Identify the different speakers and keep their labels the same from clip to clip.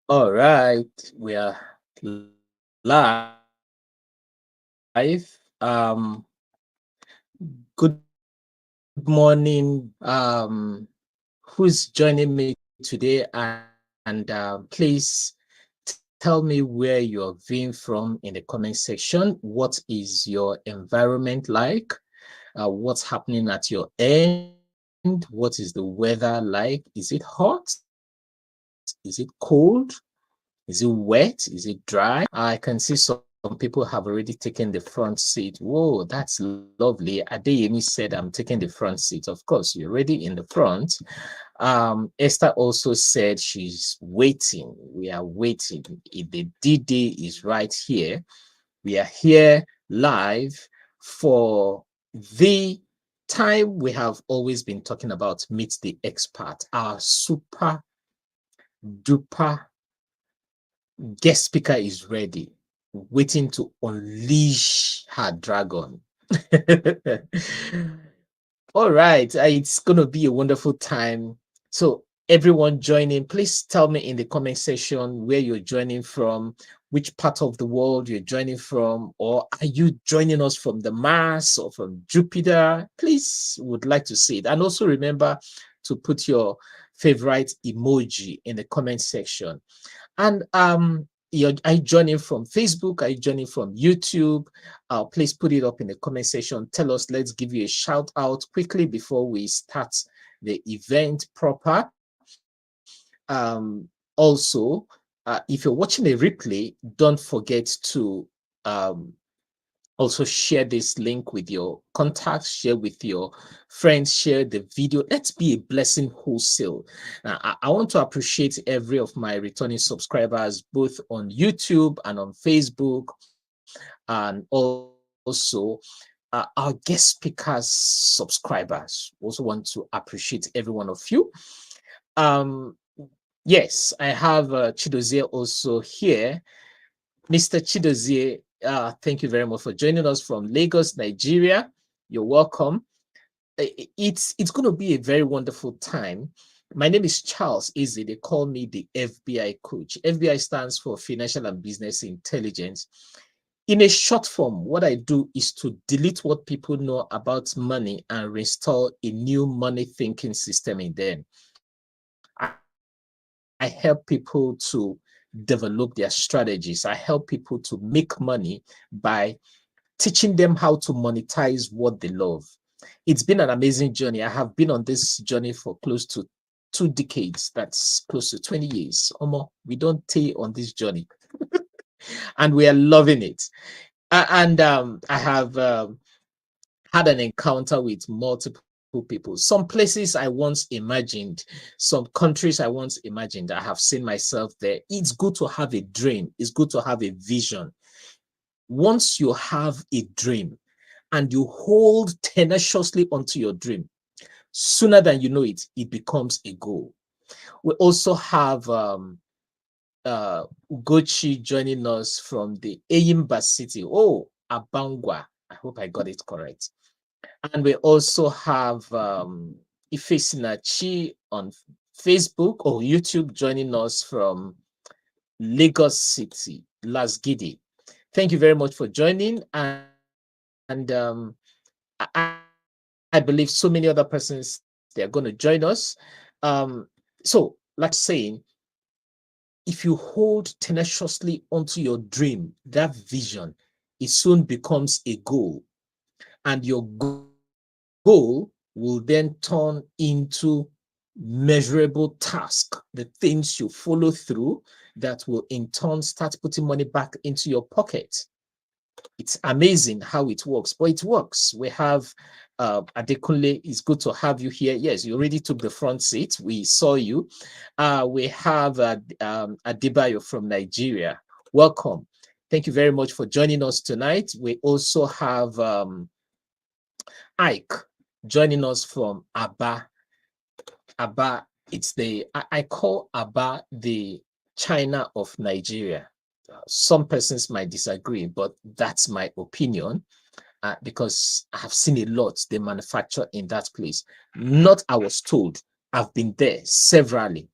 Speaker 1: All right, we are live. Good morning. Who's joining me today? And please tell me where you're viewing from in the comment section. What is your environment like? What's happening at your end? What is the weather like? Is it hot? Is it cold? Is it wet? Is it dry? I can see some people have already taken the front seat. Whoa, that's lovely. Adeyemi said, I'm taking the front seat. Of course, you're already in the front. Esther also said she's waiting. We are waiting. The D-Day is right here. We are here live for the time we have always been talking about Meet the Expert, our super duper guest speaker is ready, waiting to unleash her dragon. All right, it's going to be a wonderful time. So, everyone joining, please tell me in the comment section where you're joining from, which part of the world you're joining from, or are you joining us from the Mars or from Jupiter? Please, would like to see it. And also remember to put your favorite emoji in the comment section. And are you joining from Facebook? Are you joining from YouTube? Please put it up in the comment section. Tell us, let's give you a shout out quickly before we start the event proper. Also, if you're watching a replay, don't forget to um, also share this link with your contacts, share with your friends, share the video. Let's be a blessing wholesale. I want to appreciate every of my returning subscribers, both on YouTube and on Facebook, and also our guest speakers subscribers. Also want to appreciate every one of you. Um, yes, I have Chidozie also here. Mr. Chidozie, thank you very much for joining us from Lagos, Nigeria. You're welcome. It's going to be a very wonderful time. My name is Charles Izzy. They call me the FBI coach. FBI stands for Financial and Business Intelligence. In a short form, what I do is to delete what people know about money and reinstall a new money thinking system in them. I help people to develop their strategies. I help people to make money by teaching them how to monetize what they love. It's been an amazing journey. I have been on this journey for close to 2 decades. That's close to 20 years. We don't take on this journey and we are loving it. And I have had an encounter with multiple people. Some places I once imagined, some countries I once imagined, I have seen myself there. It's good to have a dream, it's good to have a vision. Once you have a dream and you hold tenaciously onto your dream, sooner than you know it, it becomes a goal. We also have Ugochi joining us from the Eyimba city. Oh, Abangwa. I hope I got it correct. And we also have Ifesinachi on Facebook or YouTube joining us from Lagos City, Lasgidi. Thank you very much for joining. And I believe so many other persons, they're going to join us. So, like saying, if you hold tenaciously onto your dream, that vision, it soon becomes a goal. And your goal will then turn into measurable task, the things you follow through that will in turn start putting money back into your pocket. It's amazing how it works, but it works. We have Adekunle. It's good to have you here. Yes, you already took the front seat. We saw you. We have Adebayo from Nigeria. Welcome. Thank you very much for joining us tonight. We also have Ike joining us from Aba. Aba, it's I call Aba the China of Nigeria. Some persons might disagree, but that's my opinion because I have seen a lot they manufacture in that place. Not I was told, I've been there severally.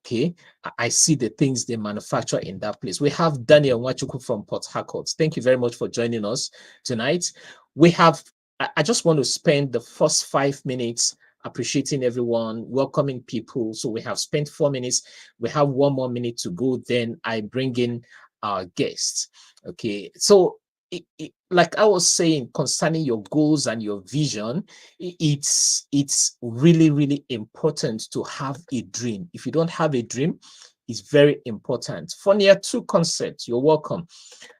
Speaker 1: Okay, I see the things they manufacture in that place. We have Daniel Wachuku from Port Harcourt. Thank you very much for joining us tonight. We have, I just want to spend the first 5 minutes appreciating everyone, welcoming people. So we have spent 4 minutes. We have 1 more minute to go. Then I bring in our guests. Okay, so like I was saying concerning your goals and your vision, it's really, really important to have a dream. If you don't have a dream, it's very important. Funny, two concepts. You're welcome.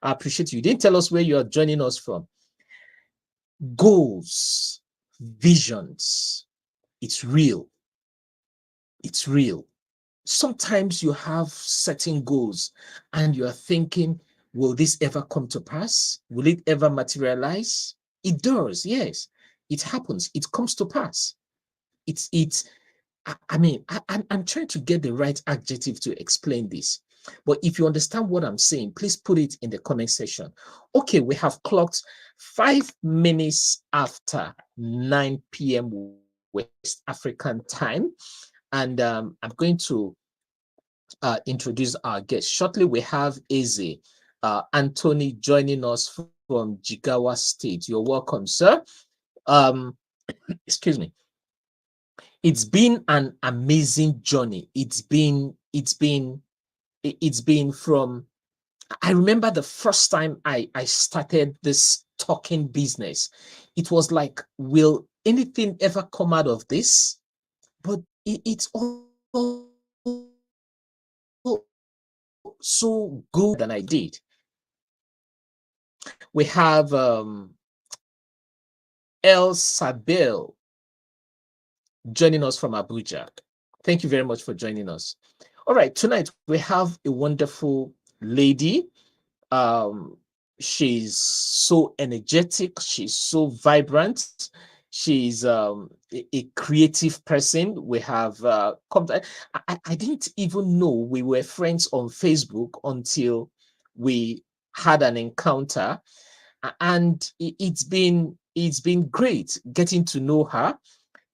Speaker 1: I appreciate you. You didn't tell us where you are joining us from. Goals, visions. It's real. It's real. Sometimes you have certain goals and you are thinking, will this ever come to pass? Will it ever materialize? It does, yes. It happens. It comes to pass. It's I mean, I'm trying to get the right adjective to explain this. But if you understand what I'm saying, please put it in the comment section. Okay, we have clocked 5 minutes after 9 p.m. West African time. And I'm going to introduce our guest. Shortly, we have Eze Anthony joining us from Jigawa State. You're welcome, sir. Um, excuse me. It's been an amazing journey. It's been from, I remember the first time I started this talking business. It was like, will anything ever come out of this? But it's all so good than I did. We have El Sabel joining us from Abuja. Thank you very much for joining us. All right, tonight we have a wonderful lady. Um, she's so energetic, she's so vibrant, she's a creative person. We have I didn't even know we were friends on Facebook until we had an encounter, and it's been great getting to know her,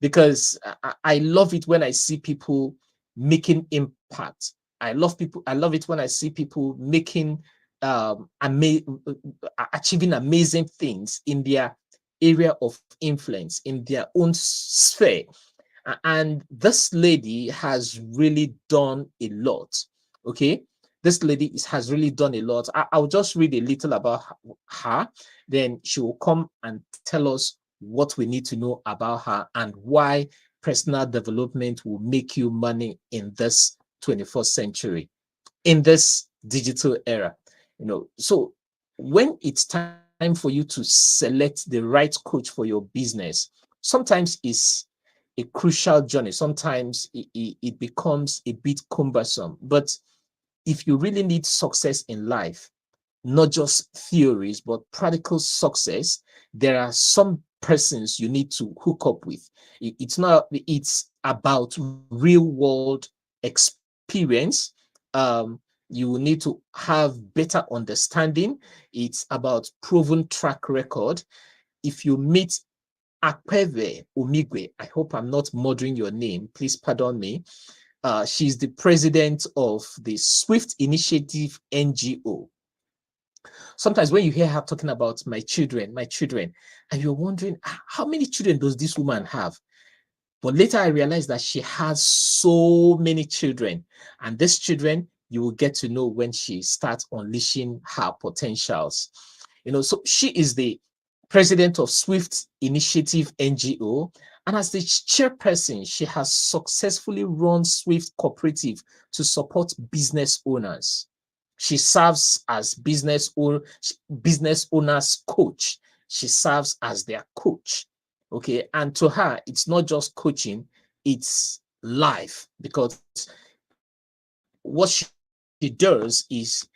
Speaker 1: because I love it when I see people making impact. I love it when I see people making achieving amazing things in their area of influence, in their own sphere. And this lady has really done a lot. Okay, this lady has really done a lot. I'll just read a little about her, then she will come and tell us what we need to know about her and why personal development will make you money in this 21st century, in this digital era. So when it's time for you to select the right coach for your business, sometimes it's a crucial journey. Sometimes it becomes a bit cumbersome. But if you really need success in life, not just theories, but practical success, there are some persons you need to hook up with. It's about real world experience. You will need to have better understanding. It's about proven track record. If you meet Akpeve Omigwe, I hope I'm not murdering your name, please pardon me. She's the president of the Swift Initiative NGO. Sometimes when you hear her talking about my children, and you're wondering, how many children does this woman have? But later I realized that she has so many children, and these children you will get to know when she starts unleashing her potentials. So she is the president of Swift Initiative NGO, and as the chairperson, she has successfully run Swift Cooperative to support business owners. She serves as business owners coach. She serves as their coach. Okay, and to her, it's not just coaching, it's life, because what she does is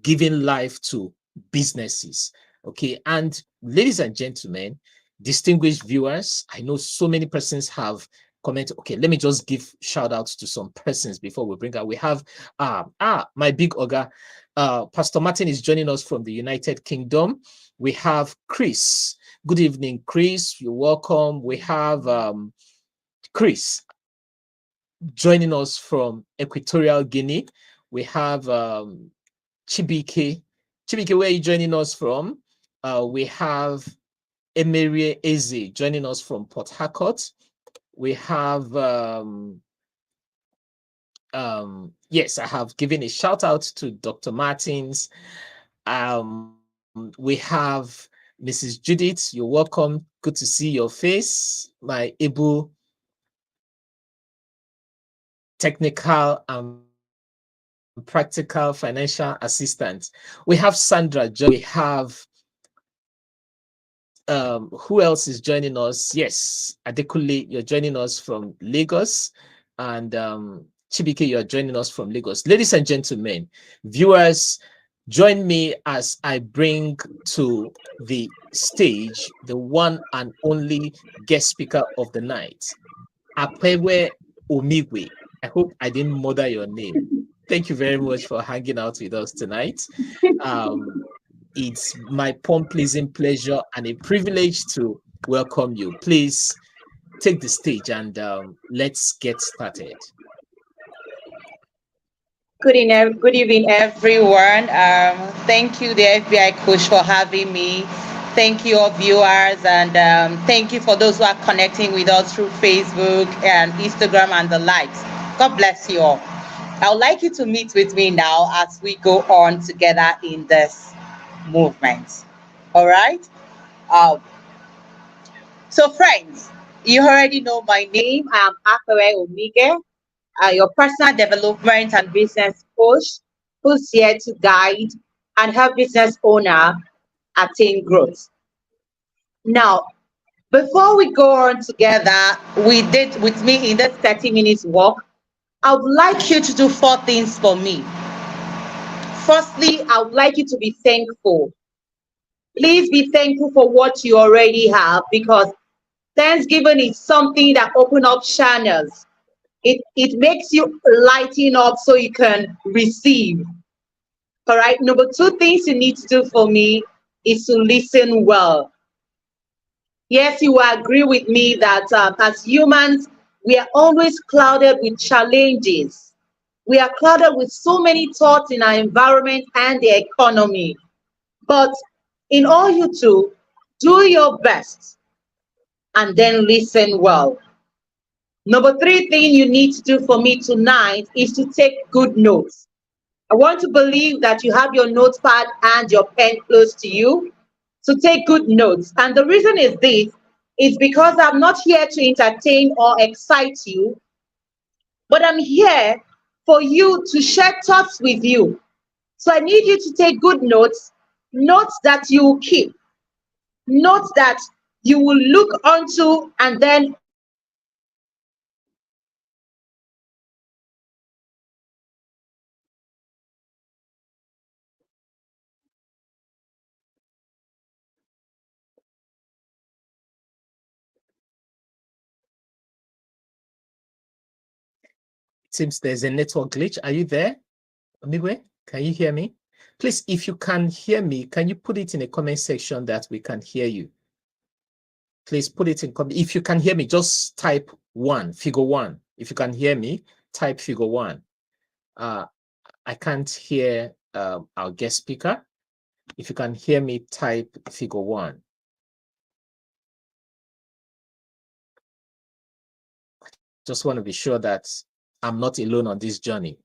Speaker 1: giving life to businesses. Okay, and ladies and gentlemen, distinguished viewers, I know so many persons have commented. Okay, let me just give shout outs to some persons before we bring her. We have my big Oga, Pastor Martin is joining us from the United Kingdom. We have Chris. Good evening, Chris. You're welcome. We have Chris. joining us from Equatorial Guinea. We have Chibike. Chibike, where are you joining us from? We have Emery Eze joining us from Port Harcourt. We have yes, I have given a shout out to Dr. Martins. We have Mrs. Judith. You're welcome. Good to see your face. My able technical and practical financial assistant. We have Sandra. We have who else is joining us? Yes, Adekunle, you're joining us from Lagos, and Chibike, you're joining us from Lagos. Ladies and gentlemen, viewers, join me as I bring to the stage the one and only guest speaker of the night, Apewe Omigwe. I hope I didn't murder your name. Thank you very much for hanging out with us tonight. Um, it's my pleasing pleasure and a privilege to welcome you. Please take the stage and let's get started.
Speaker 2: Good evening, everyone. Thank you, the FBI coach, for having me. Thank you, all viewers, and thank you for those who are connecting with us through Facebook and Instagram and the likes. God bless you all. I would like you to meet with me now as we go on together in this movement. All right? Uh, so, friends, you already know my name. I'm Akere Omige, your personal development and business coach who's here to guide and help business owner attain growth. Now, before we go on together, we did with me in this 30 minutes walk, I would like you to do four things for me. Firstly, I would like you to be thankful. Please be thankful for what you already have, because Thanksgiving is something that opens up channels. It makes you lighten up so you can receive. All right. Number two things you need to do for me is to listen well. Yes, you will agree with me that as humans, we are always clouded with challenges. We are clouded with so many thoughts in our environment and the economy. But in all you do your best and then listen well. Number three thing you need to do for me tonight is to take good notes. I want to believe that you have your notepad and your pen close to you to take good notes. And the reason is this is because I'm not here to entertain or excite you, but I'm here for you to share thoughts with you. So I need you to take good notes, notes that you will keep, notes that you will look onto and then
Speaker 1: It seems there's a network glitch. Are you there, Omigwe? Can you hear me? Please, if you can hear me, can you put it in a comment section that we can hear you? Please put it in comment. If you can hear me, just type one, figure one. If you can hear me, type figure one. I can't hear our guest speaker. If you can hear me, type figure one. Just want to be sure that I'm not alone on this journey.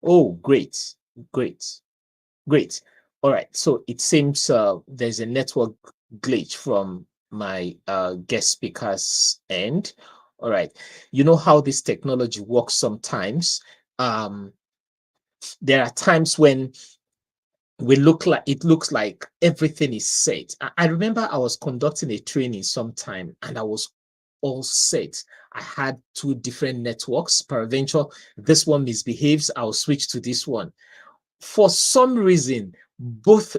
Speaker 1: Oh, great, great, great. All right. So it seems there's a network glitch from my guest speaker's end. All right. You know how this technology works sometimes. There are times when it looks like everything is set. I remember I was conducting a training sometime and I was all set. I had two different networks. Peradventure, this one misbehaves, I'll switch to this one. For some reason, both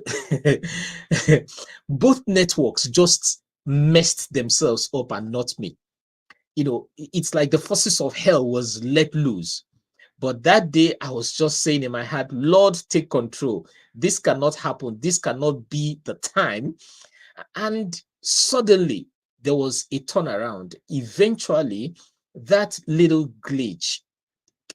Speaker 1: both networks just messed themselves up and not me. You know, it's like the forces of hell was let loose. But that day, I was just saying in my heart, Lord, take control. This cannot happen. This cannot be the time. And suddenly, there was a turnaround. Eventually, that little glitch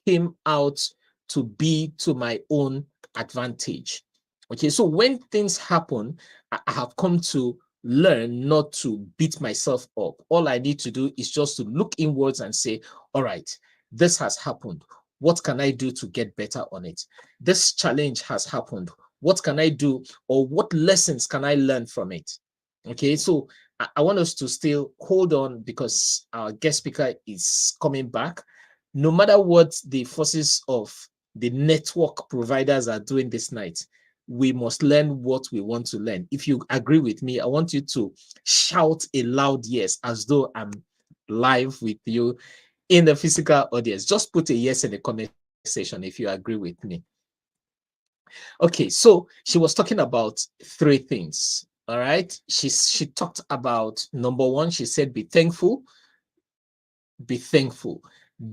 Speaker 1: came out to be to my own advantage. Okay, so when things happen, I have come to learn not to beat myself up. All I need to do is just to look inwards and say, all right, this has happened. What can I do to get better on it? This challenge has happened. What can I do, or what lessons can I learn from it? Okay, so I want us to still hold on because our guest speaker is coming back. No matter what the forces of the network providers are doing this night, we must learn what we want to learn. If you agree with me, I want you to shout a loud yes, as though I'm live with you in the physical audience. Just put a yes in the comment section if you agree with me. Okay, so she was talking about three things. All right. She talked about number one, she said be thankful, be thankful.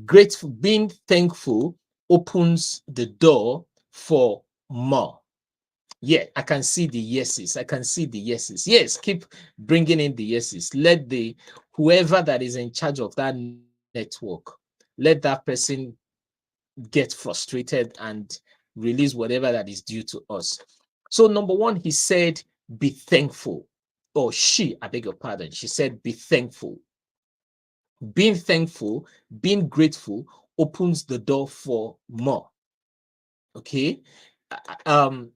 Speaker 1: Grateful, being thankful opens the door for more. Yeah, I can see the yeses. I can see the yeses. Yes, keep bringing in the yeses. Let the whoever that is in charge of that network, let that person get frustrated and release whatever that is due to us. So, number one, he said, be thankful. Or she, I beg your pardon, she said, be thankful. Being thankful, being grateful opens the door for more. Okay. Um,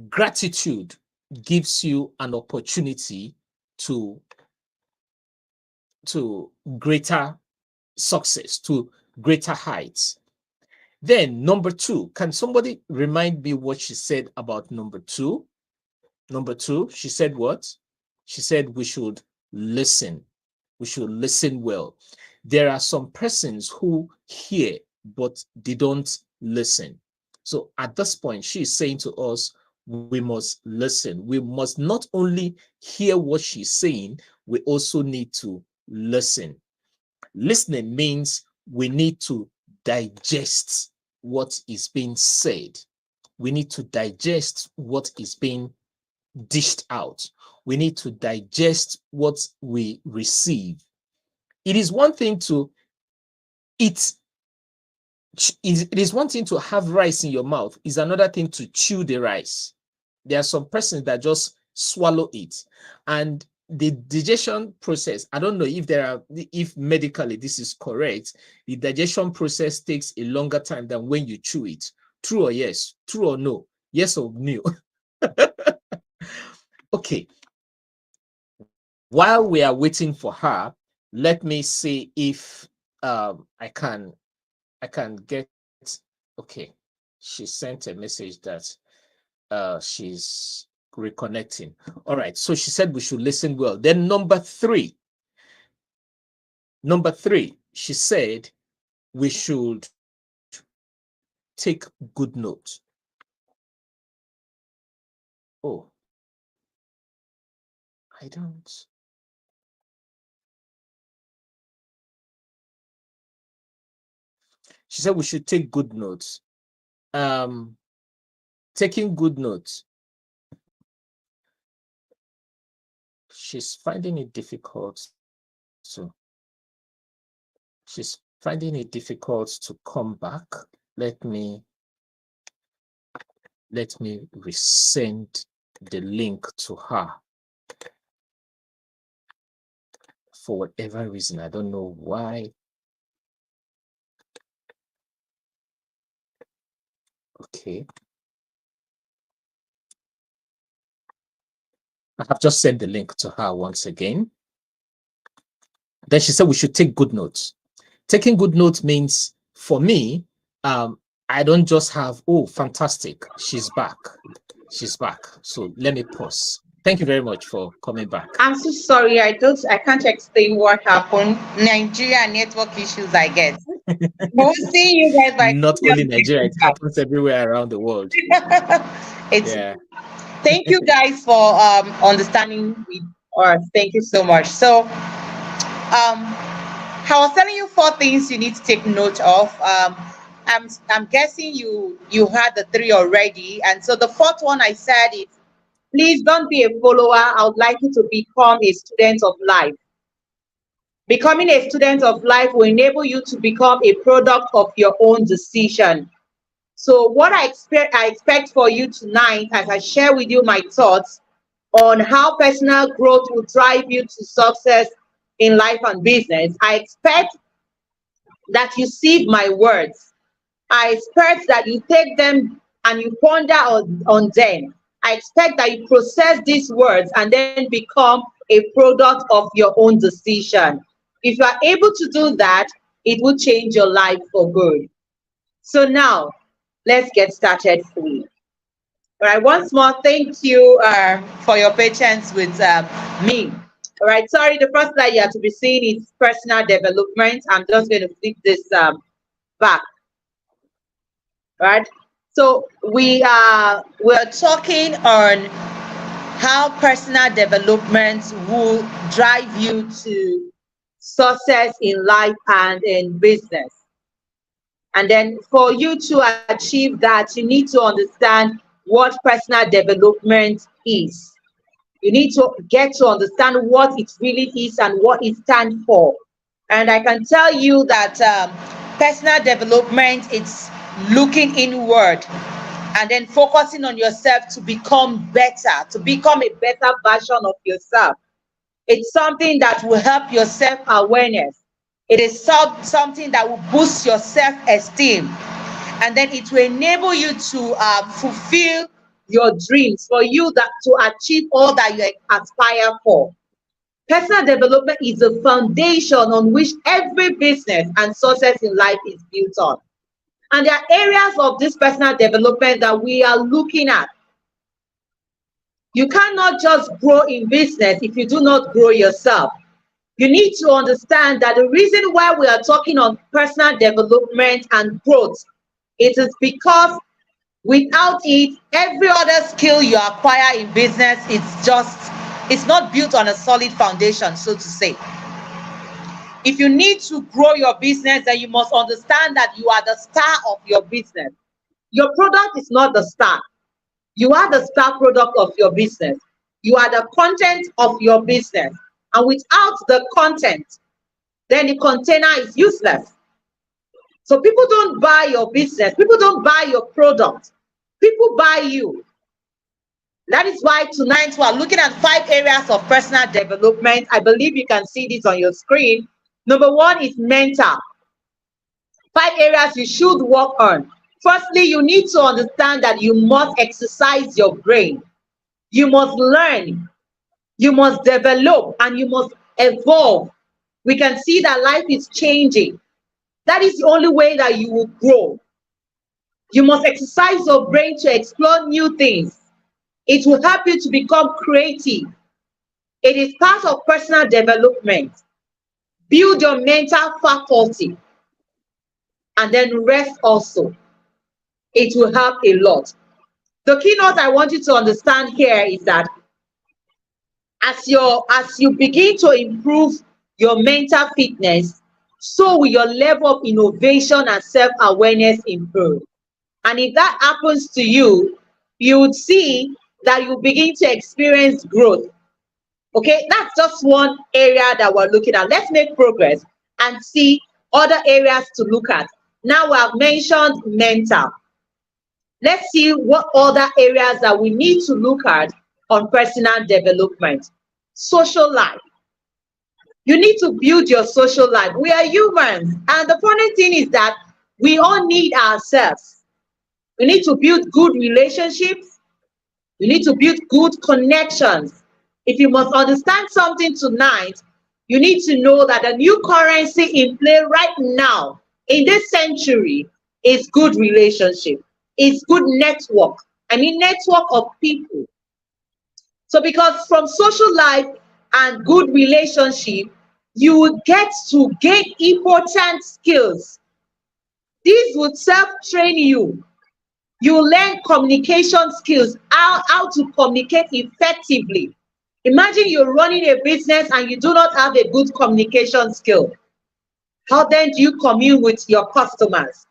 Speaker 1: Gratitude gives you an opportunity to to greater success, to greater heights. Then number two, can somebody remind me what she said about number two? Number two, she said what? She said we should listen. We should listen well. There are some persons who hear, but they don't listen. So at this point, she is saying to us, we must listen. We must not only hear what she's saying, we also need to listen. Listening means we need to digest what is being said. We need to digest what is being dished out. We need to digest what we receive. It is one thing to eat, it is one thing to have rice in your mouth, is another thing to chew the rice. There are some persons that just swallow it. And the digestion process, I don't know if if medically this is correct, the digestion process takes a longer time than when you chew it. True or yes? True or no? Yes or no? Okay. While we are waiting for her, let me see if I can get. Okay, she sent a message that she's reconnecting. All right, so she said we should listen well. Then number three, she said we should take good note. Oh, I don't. She said we should take good notes. Um, Taking good notes. She's finding it difficult to. She's finding it difficult to come back. Let me resend the link to her. For whatever reason, I don't know why. Okay. I have just sent the link to her once again. Then she said we should take good notes. Taking good notes means, for me, I don't just have, oh, fantastic, she's back. She's back. So let me pause. Thank you very much for coming back.
Speaker 2: I'm so sorry. I can't explain what happened. Nigeria network issues, I guess. But we'll see you guys by
Speaker 1: Not only Nigeria, it happens everywhere around the world.
Speaker 2: it's
Speaker 1: Yeah.
Speaker 2: thank you guys for understanding with us. Thank you so much. So I was telling you four things you need to take note of. I'm guessing you had the three already, and so the fourth one I said is please don't be a follower. I would like you to become a student of life. Becoming a student of life will enable you to become a product of your own decision. So what I expect for you tonight as I share with you my thoughts on how personal growth will drive you to success in life and business, I expect that you see my words. I expect that you take them and you ponder on them. I expect that you process these words and then become a product of your own decision. If you are able to do that, it will change your life for good. So now, let's get started fully. All right, once more, thank you for your patience with me. All right, sorry, the first slide you have to be seeing is personal development. I'm just going to flip this back, right? So we're talking on how personal development will drive you to success in life and in business. And then for you to achieve that, you need to understand what personal development is. You need to get to understand what it really is and what it stands for. And I can tell you that personal development is looking inward and then focusing on yourself to become better, to become a better version of yourself. It's something that will help your self-awareness. It is something that will boost your self-esteem. And then it will enable you to fulfill your dreams, for you that to achieve all that you aspire for. Personal development is the foundation on which every business and success in life is built on. And there are areas of this personal development that we are looking at. You cannot just grow in business if you do not grow yourself. You need to understand that the reason why we are talking on personal development and growth, it is because without it, every other skill you acquire in business, it's not built on a solid foundation, so to say. If you need to grow your business, then you must understand that you are the star of your business. Your product is not the star. You are the star product of your business. You are the content of your business. And without the content, then the container is useless. So people don't buy your business. People don't buy your product. People buy you. That is why tonight we are looking at 5 areas of personal development. I believe you can see this on your screen. Number one is mental. 5 areas you should work on. Firstly, you need to understand that you must exercise your brain. You must learn, you must develop, and you must evolve. We can see that life is changing. That is the only way that you will grow. You must exercise your brain to explore new things. It will help you to become creative. It is part of personal development. Build your mental faculty and then rest also. It will help a lot. The keynote I want you to understand here is that as you begin to improve your mental fitness, so will your level of innovation and self-awareness improve. And if that happens to you, you would see that you begin to experience growth. Okay, that's just one area that we're looking at. Let's make progress and see other areas to look at. Now we have mentioned mental. Let's see what other areas that we need to look at on personal development. Social life. You need to build your social life. We are humans, and the funny thing is that we all need ourselves. We need to build good relationships. We need to build good connections. If you must understand something tonight, you need to know that the new currency in play right now in this century is good relationship. It's good network. I mean, network of people. So because from social life and good relationship, you will get to gain important skills. These would self-train you. You learn communication skills, how to communicate effectively. Imagine you're running a business and you do not have a good communication skill. How then do you commune with your customers?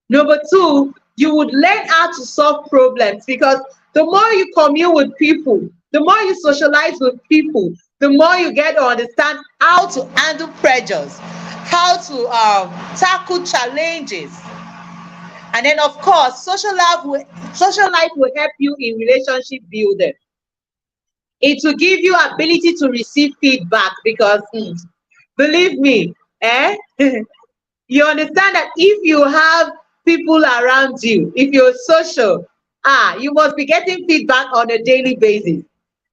Speaker 2: Number two, you would learn how to solve problems, because the more you commune with people, the more you socialize with people, the more you get to understand how to handle pressures, how to tackle challenges. And then, of course, social life will help you in relationship building. It will give you ability to receive feedback because, believe me, eh? You understand that if you have people around you, if you're social, you must be getting feedback on a daily basis.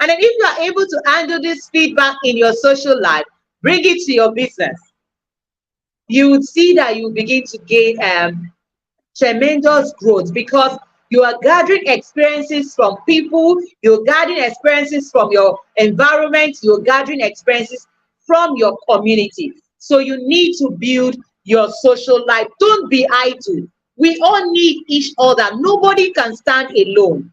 Speaker 2: And then if you are able to handle this feedback in your social life, bring it to your business, you would see that you begin to gain tremendous growth because you are gathering experiences from people, you're gathering experiences from your environment, you're gathering experiences from your community. So you need to build your social life. Don't be idle. We all need each other. Nobody can stand alone.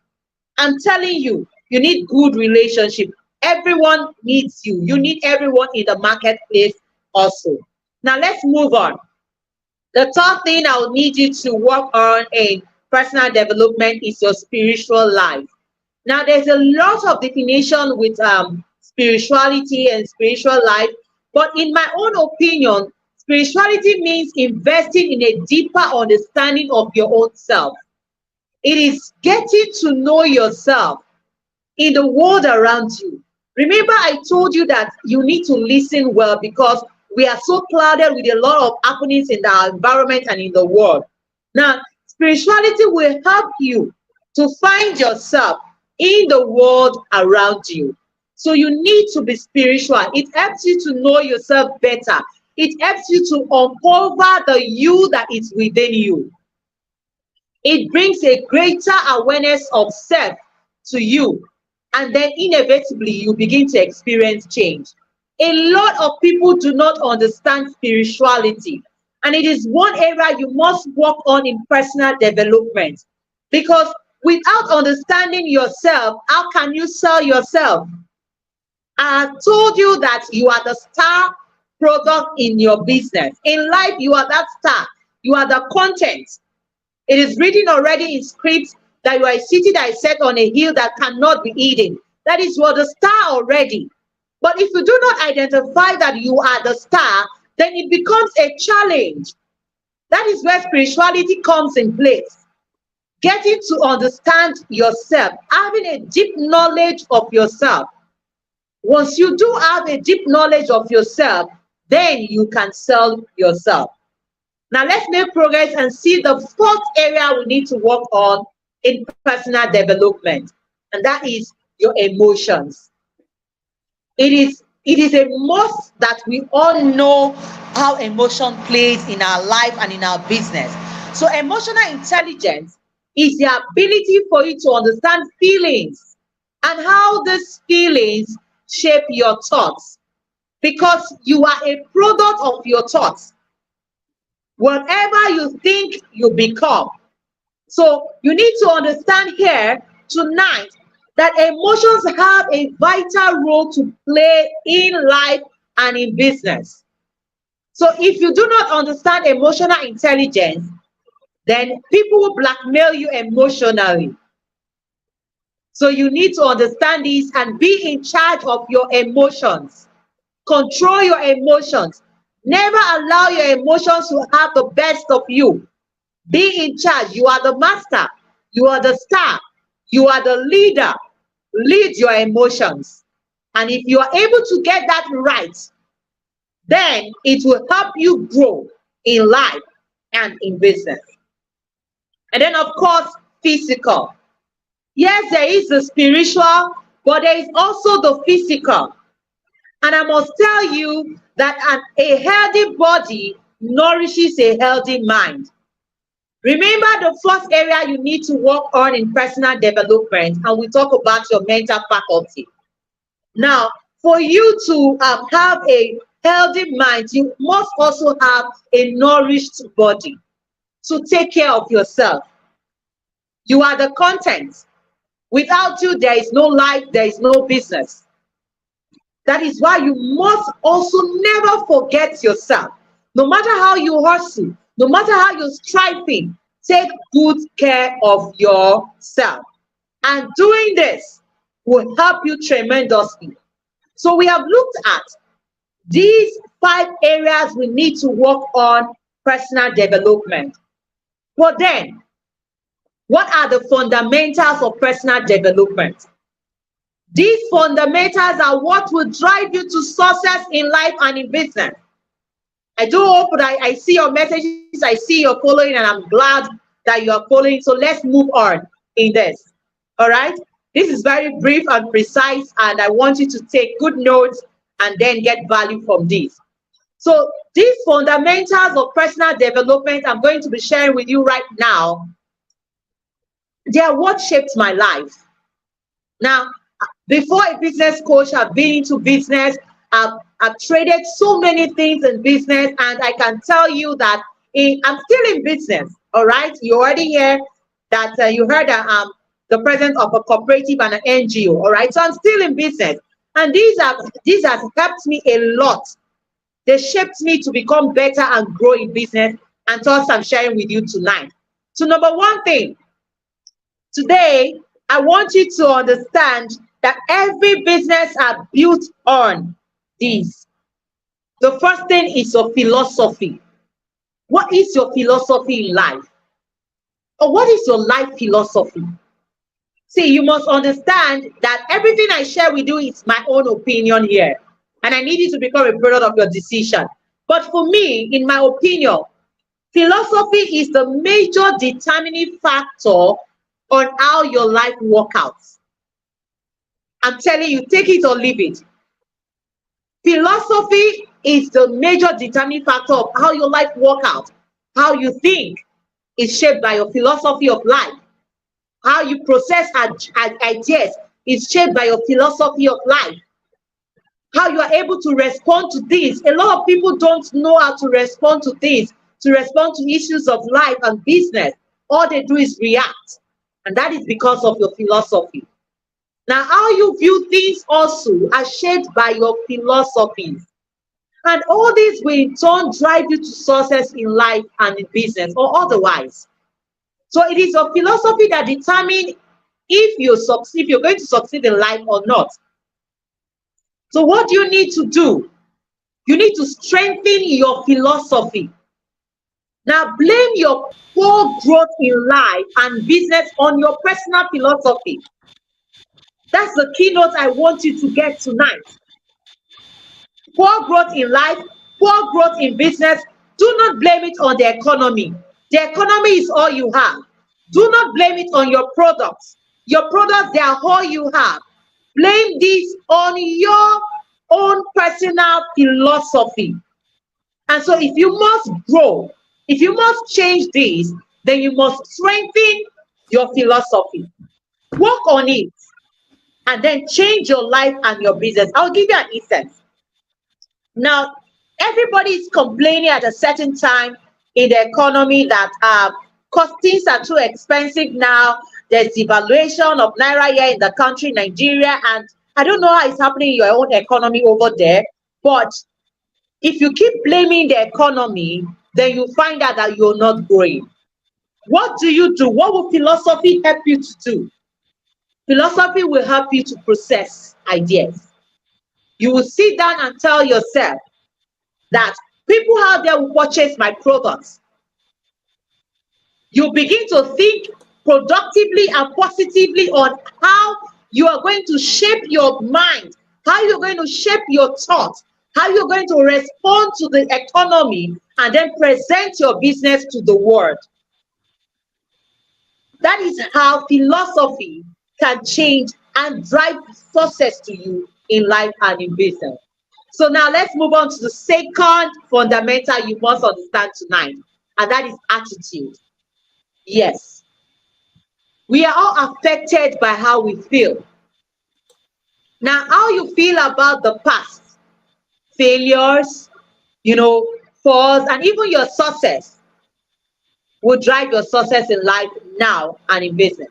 Speaker 2: I'm telling you, you need good relationship. Everyone needs you. You need everyone in the marketplace also. Now let's move on. The third thing I will need you to work on in personal development is your spiritual life. Now, there's a lot of definition with spirituality and spiritual life, but in my own opinion, spirituality means investing in a deeper understanding of your own self. It is getting to know yourself in the world around you. Remember, I told you that you need to listen well because we are so clouded with a lot of happenings in our environment and in the world. Now, spirituality will help you to find yourself in the world around you. So you need to be spiritual. It helps you to know yourself better. It helps you to uncover the you that is within you. It brings a greater awareness of self to you, and then inevitably you begin to experience change. A lot of people do not understand spirituality, and it is one area you must work on in personal development because without understanding yourself, how can you sell yourself? I told you that you are the star product in your business. In life, you are that star. You are the content. It is written already in scripts that you are a city that is set on a hill that cannot be hidden. That is, you are the star already. But if you do not identify that you are the star, then it becomes a challenge. That is where spirituality comes in place. Getting to understand yourself, having a deep knowledge of yourself. Once you do have a deep knowledge of yourself, then you can sell yourself. Now let's make progress and see the fourth area we need to work on in personal development, and that is your emotions. It is a must that we all know how emotion plays in our life and in our business. So emotional intelligence is the ability for you to understand feelings and how these feelings shape your thoughts because you are a product of your thoughts. Whatever you think, you become. So you need to understand here tonight that emotions have a vital role to play in life and in business. So if you do not understand emotional intelligence, then people will blackmail you emotionally. So you need to understand this and be in charge of your emotions. Control your emotions. Never allow your emotions to have the best of you. Be in charge. You are the master. You are the star. You are the leader. Lead your emotions. And if you are able to get that right, then it will help you grow in life and in business. And then, of course, physical. Yes, there is the spiritual, but there is also the physical. And I must tell you that a healthy body nourishes a healthy mind. Remember the first area you need to work on in personal development, and we talk about your mental faculty. Now, for you to have a healthy mind, you must also have a nourished body to take care of yourself. You are the content. Without you, there is no life, there is no business. That is why you must also never forget yourself. No matter how you hustle, no matter how you're striving, take good care of yourself. And doing this will help you tremendously.
Speaker 3: So we have looked at these 5 areas we need to work on personal development. But then, what are the fundamentals of personal development? These fundamentals are what will drive you to success in life and in business. I do hope that I see your messages, I see you're following, and I'm glad that you are following. So let's move on in this. All right? This is very brief and precise, and I want you to take good notes and then get value from this. So these fundamentals of personal development I'm going to be sharing with you right now, they are what shaped my life. Now, before a business coach, I've been into business. I've traded so many things in business, and I can tell you that I'm still in business. All right, you already hear that you heard the presence of a cooperative and an NGO. All right, so I'm still in business, and these have helped me a lot. They shaped me to become better and grow in business, and thus I'm sharing with you tonight. So number one thing, today, I want you to understand that every business are built on this. The first thing is your philosophy. What is your philosophy in life? Or what is your life philosophy? See, you must understand that everything I share with you is my own opinion here. And I need you to become a product of your decision. But for me, in my opinion, philosophy is the major determining factor on how your life works out. I'm telling you, take it or leave it. Philosophy is the major determining factor of how your life works out. How you think is shaped by your philosophy of life. How you process ideas is shaped by your philosophy of life. How you are able to respond to things. A lot of people don't know how to respond to things, to respond to issues of life and business. All they do is react. And that is because of your philosophy. Now, how you view things also are shaped by your philosophies. And all this will in turn drive you to success in life and in business or otherwise. So it is your philosophy that determines if you're going to succeed in life or not. So what do you need to do? You need to strengthen your philosophy. Now, blame your poor growth in life and business on your personal philosophy. That's the keynote I want you to get tonight. Poor growth in life, poor growth in business, do not blame it on the economy. The economy is all you have. Do not blame it on your products. Your products, they are all you have. Blame this on your own personal philosophy. And so if you must grow, if you must change this, then you must strengthen your philosophy. Work on it and then change your life and your business. I'll give you an instance. Now, everybody is complaining at a certain time in the economy that because things are too expensive now, there's devaluation of naira here in the country, Nigeria, and I don't know how it's happening in your own economy over there, but if you keep blaming the economy, then you find out that you're not growing. What do you do? What will philosophy help you to do? Philosophy will help you to process ideas. You will sit down and tell yourself that people out there will purchase my products. You begin to think productively and positively on how you are going to shape your mind, how you're going to shape your thoughts, how you're going to respond to the economy, and then present your business to the world. That is how philosophy can change and drive success to you in life and in business. So now let's move on to the second fundamental you must understand tonight, and that is attitude. Yes, we are all affected by how we feel. Now, how you feel about the past, failures, falls, and even your success will drive your success in life now and in business.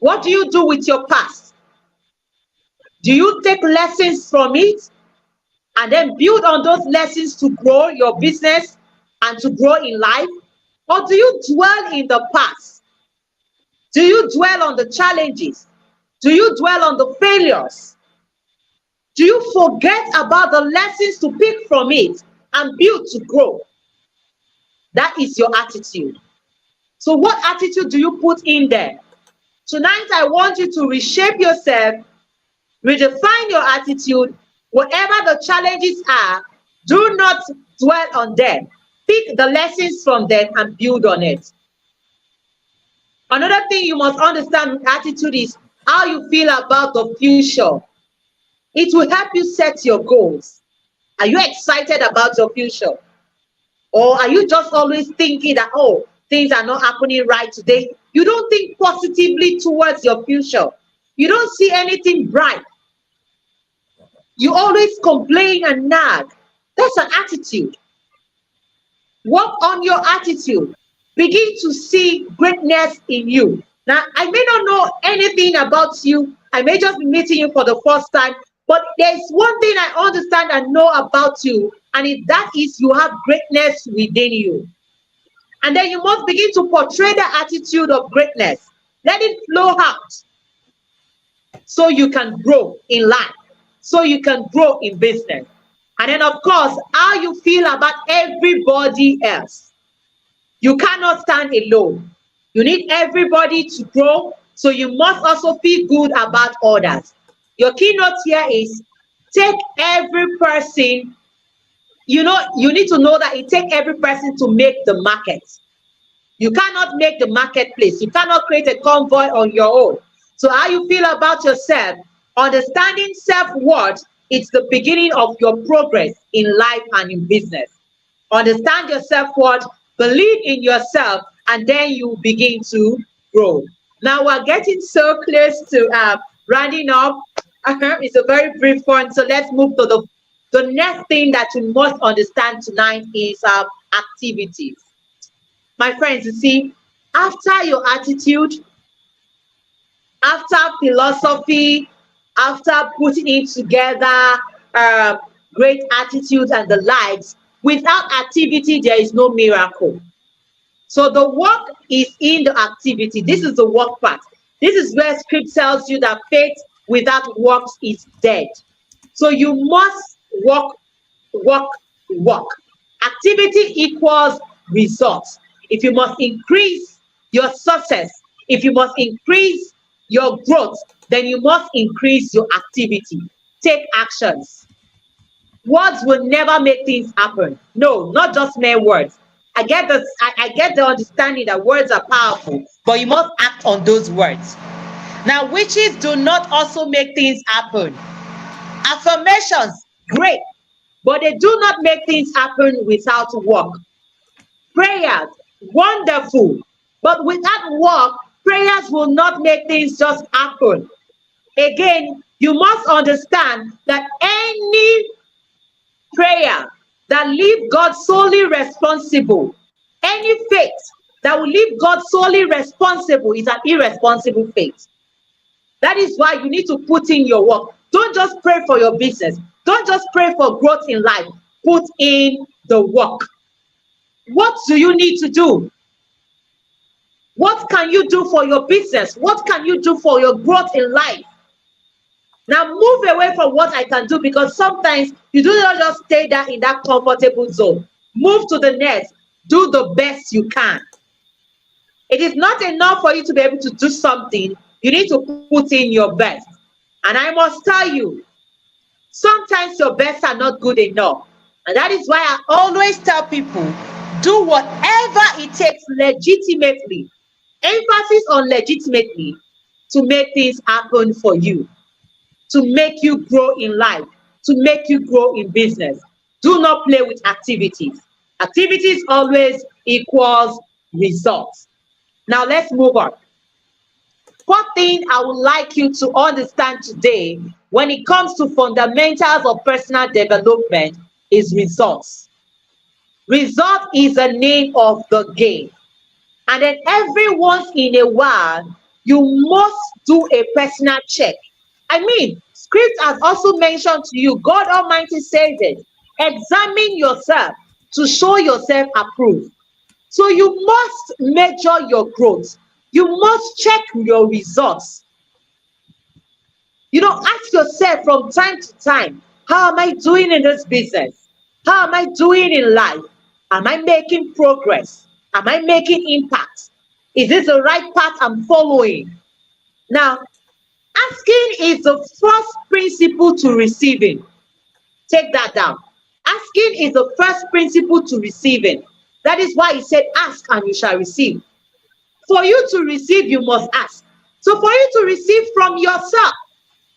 Speaker 3: What do you do with your past? Do you take lessons from it and then build on those lessons to grow your business and to grow in life? Or do you dwell in the past? Do you dwell on the challenges? Do you dwell on the failures? Do you forget about the lessons to pick from it and build to grow? That is your attitude. So what attitude do you put in there? Tonight, I want you to reshape yourself, redefine your attitude. Whatever the challenges are, do not dwell on them. Pick the lessons from them and build on it. Another thing you must understand with attitude is how you feel about the future. It will help you set your goals. Are you excited about your future? Or are you just always thinking that, oh, things are not happening right today? You don't think positively towards your future. You don't see anything bright. You always complain and nag. That's an attitude. Work on your attitude. Begin to see greatness in you. Now, I may not know anything about you. I may just be meeting you for the first time. But there's one thing I understand and know about you, and that is you have greatness within you. And then you must begin to portray the attitude of greatness. Let it flow out so you can grow in life, so you can grow in business. And then, of course, how you feel about everybody else. You cannot stand alone. You need everybody to grow, so you must also feel good about others. Your keynote here is take every person, you need to know that it takes every person to make the market. You cannot make the marketplace. You cannot create a convoy on your own. So how you feel about yourself, understanding self-worth, it's the beginning of your progress in life and in business. Understand your self-worth, believe in yourself, and then you begin to grow. Now we're getting so close to rounding up. It's a very brief one, so let's move to the next thing that you must understand tonight is activities. My friends, you see, after your attitude, after philosophy, after putting it together, uh, great attitude and the likes, without activity, there is no miracle. So the work is in the activity. This is the work part. This is where script tells you that faith without works is dead. So you must work, work, work. Activity equals results. If you must increase your success, if you must increase your growth, then you must increase your activity. Take actions. Words will never make things happen. No, not just mere words. I get the understanding that words are powerful, but you must act on those words. Now, witches do not also make things happen. Affirmations, great, but they do not make things happen without work. Prayers, wonderful, but without work, prayers will not make things just happen. Again, you must understand that any prayer that leave God solely responsible, any faith that will leave God solely responsible is an irresponsible faith. That is why you need to put in your work. Don't just pray for your business. Don't just pray for growth in life. Put in the work. What do you need to do? What can you do for your business? What can you do for your growth in life? Now move away from what I can do, because sometimes you do not just stay there in that comfortable zone. Move to the next. Do the best you can. It is not enough for you to be able to do something. You need to put in your best. And I must tell you, sometimes your best are not good enough. And that is why I always tell people, do whatever it takes legitimately. Emphasis on legitimately, to make things happen for you, to make you grow in life, to make you grow in business. Do not play with activities. Activities always equals results. Now let's move on. One thing I would like you to understand today when it comes to fundamentals of personal development is results. Result is the name of the game. And then every once in a while, you must do a personal check. I mean, script has also mentioned to you, God Almighty says it, examine yourself to show yourself approved. So you must measure your growth. You must check your results. Ask yourself from time to time, how am I doing in this business? How am I doing in life? Am I making progress? Am I making impact? Is this the right path I'm following? Now, asking is the first principle to receiving. Take that down. Asking is the first principle to receiving. That is why he said, ask and you shall receive. For you to receive, you must ask. So for you to receive from yourself,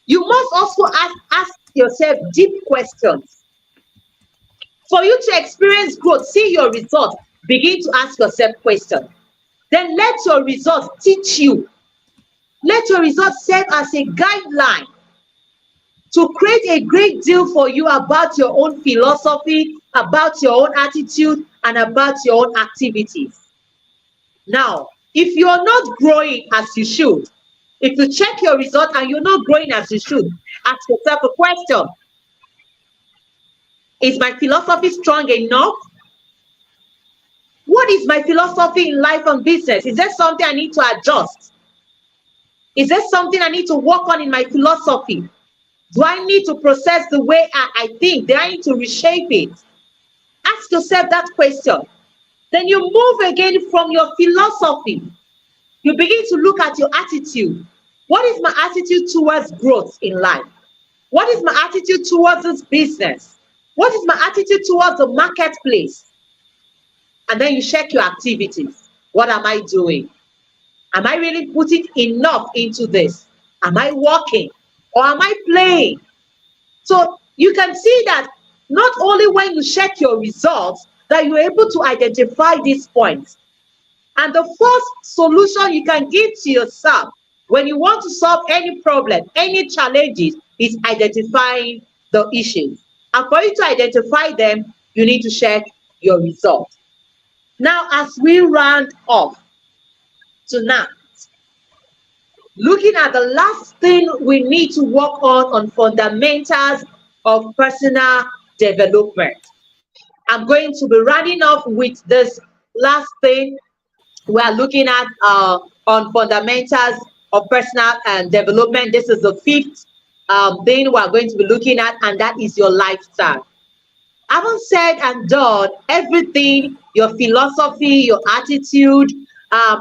Speaker 3: you must also ask yourself deep questions. For you to experience growth, see your results, begin to ask yourself questions. Then let your results teach you. Let your results serve as a guideline to create a great deal for you about your own philosophy, about your own attitude, and about your own activities. Now, if you're not growing as you should, if you check your result and you're not growing as you should, ask yourself a question. Is my philosophy strong enough? What is my philosophy in life and business? Is there something I need to adjust? Is there something I need to work on in my philosophy? Do I need to process the way I think? Do I need to reshape it? Ask yourself that question. Then you move again from your philosophy. You begin to look at your attitude. What is my attitude towards growth in life? What is my attitude towards this business? What is my attitude towards the marketplace? And then you check your activities. What am I doing? Am I really putting enough into this? Am I working or am I playing? So you can see that not only when you check your results that you're able to identify these points. And the first solution you can give to yourself when you want to solve any problem, any challenges, is identifying the issues. And for you to identify them, you need to check your results. Now, as we round off tonight, looking at the last thing we need to work on fundamentals of personal development. I'm going to be rounding off with this last thing we are looking at on fundamentals of personal development. This is the fifth thing we are going to be looking at, and that is your lifestyle. Having said and done everything, your philosophy, your attitude,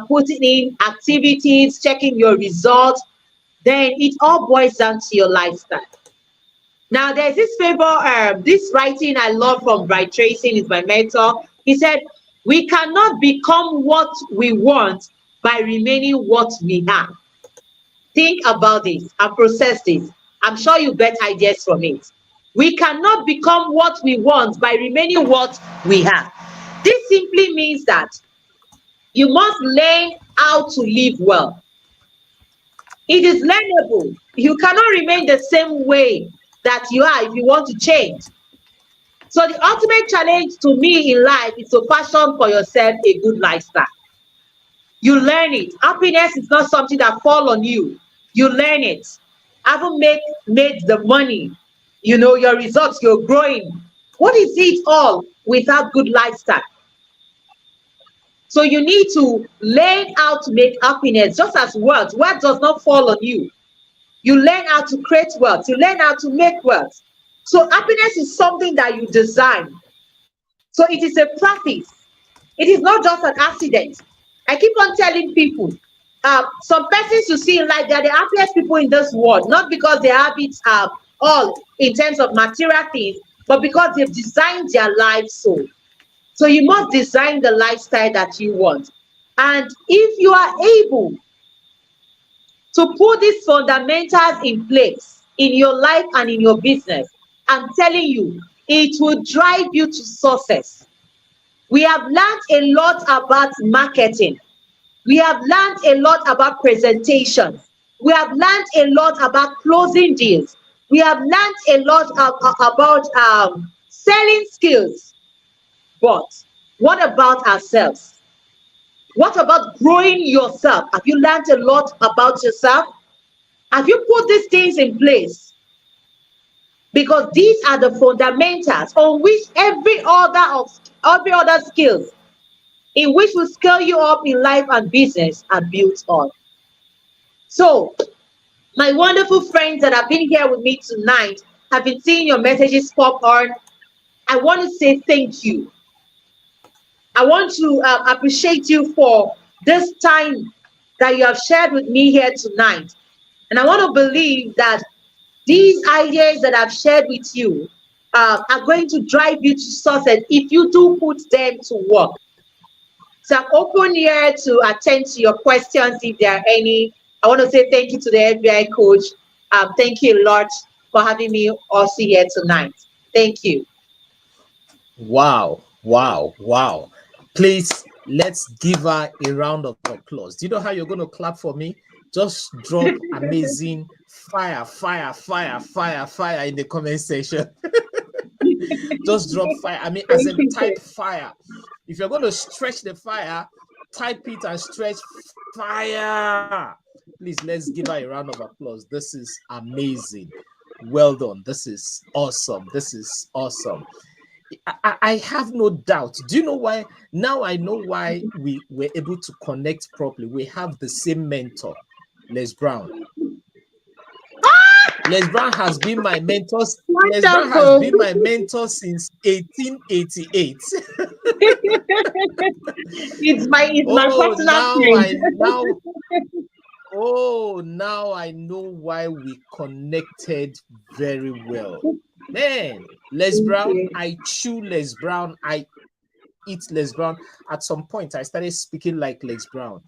Speaker 3: putting in activities, checking your results, then it all boils down to your lifestyle. Now, there's this this writing I love from Bright Tracing, is my mentor. He said, we cannot become what we want by remaining what we are. Think about this and process this. I'm sure you get ideas from it. We cannot become what we want by remaining what we have. This simply means that you must learn how to live well. It is learnable. You cannot remain the same way that you are if you want to change. So the ultimate challenge to me in life is to fashion for yourself a good lifestyle. You learn it. Happiness is not something that falls on you. You learn it. Haven't made the money. Your results, you're growing. What is it all without good lifestyle? So you need to learn how to make happiness just as wealth. Wealth does not fall on you. You learn how to create wealth. You learn how to make wealth. So happiness is something that you design. So it is a practice. It is not just an accident. I keep on telling people, some persons you see in life, they are the happiest people in this world, not because their habits are all in terms of material things, but because they've designed their life so. So you must design the lifestyle that you want. And if you are able to put these fundamentals in place in your life and in your business, I'm telling you, it will drive you to success. We have learned a lot about marketing. We have learned a lot about presentation. We have learned a lot about closing deals. We have learned a lot about selling skills. But what about ourselves? What about growing yourself? Have you learned a lot about yourself? Have you put these things in place? Because these are the fundamentals on which every other skills in which will scale you up in life and business are built on. So My wonderful friends that have been here with me tonight, have been seeing your messages pop on. I want to say thank you. I want to appreciate you for this time that you have shared with me here tonight. And I want to believe that these ideas that I've shared with you are going to drive you to success if you do put them to work. So I'm open here to attend to your questions if there are any. I want to say thank you to the FBI coach. Thank you a lot for having me also here tonight. Thank you.
Speaker 1: Wow, wow, wow. Please, let's give her a round of applause. Do you know how you're going to clap for me? Just drop amazing fire, fire, fire, fire, fire in the comment section. Just drop fire. I mean, as
Speaker 3: Thank
Speaker 1: in
Speaker 3: you,
Speaker 1: type
Speaker 3: sir.
Speaker 1: fire. If you're going to stretch the fire, type it and stretch fire. Please, let's give her a round of applause. This is amazing. Well done. This is awesome. This is awesome. I have no doubt. Do you know why? Now I know why we were able to connect properly. We have the same mentor, Les Brown. Les Brown has been my mentor. Les Brown has
Speaker 3: Wonderful.
Speaker 1: been my mentor since 1888.
Speaker 3: It's my
Speaker 1: Oh,
Speaker 3: personal friend.
Speaker 1: now I know why we connected very well. Man, Les
Speaker 3: Thank
Speaker 1: Brown,
Speaker 3: you.
Speaker 1: I chew Les Brown, I eat Les Brown. At some point, I started speaking like Les Brown.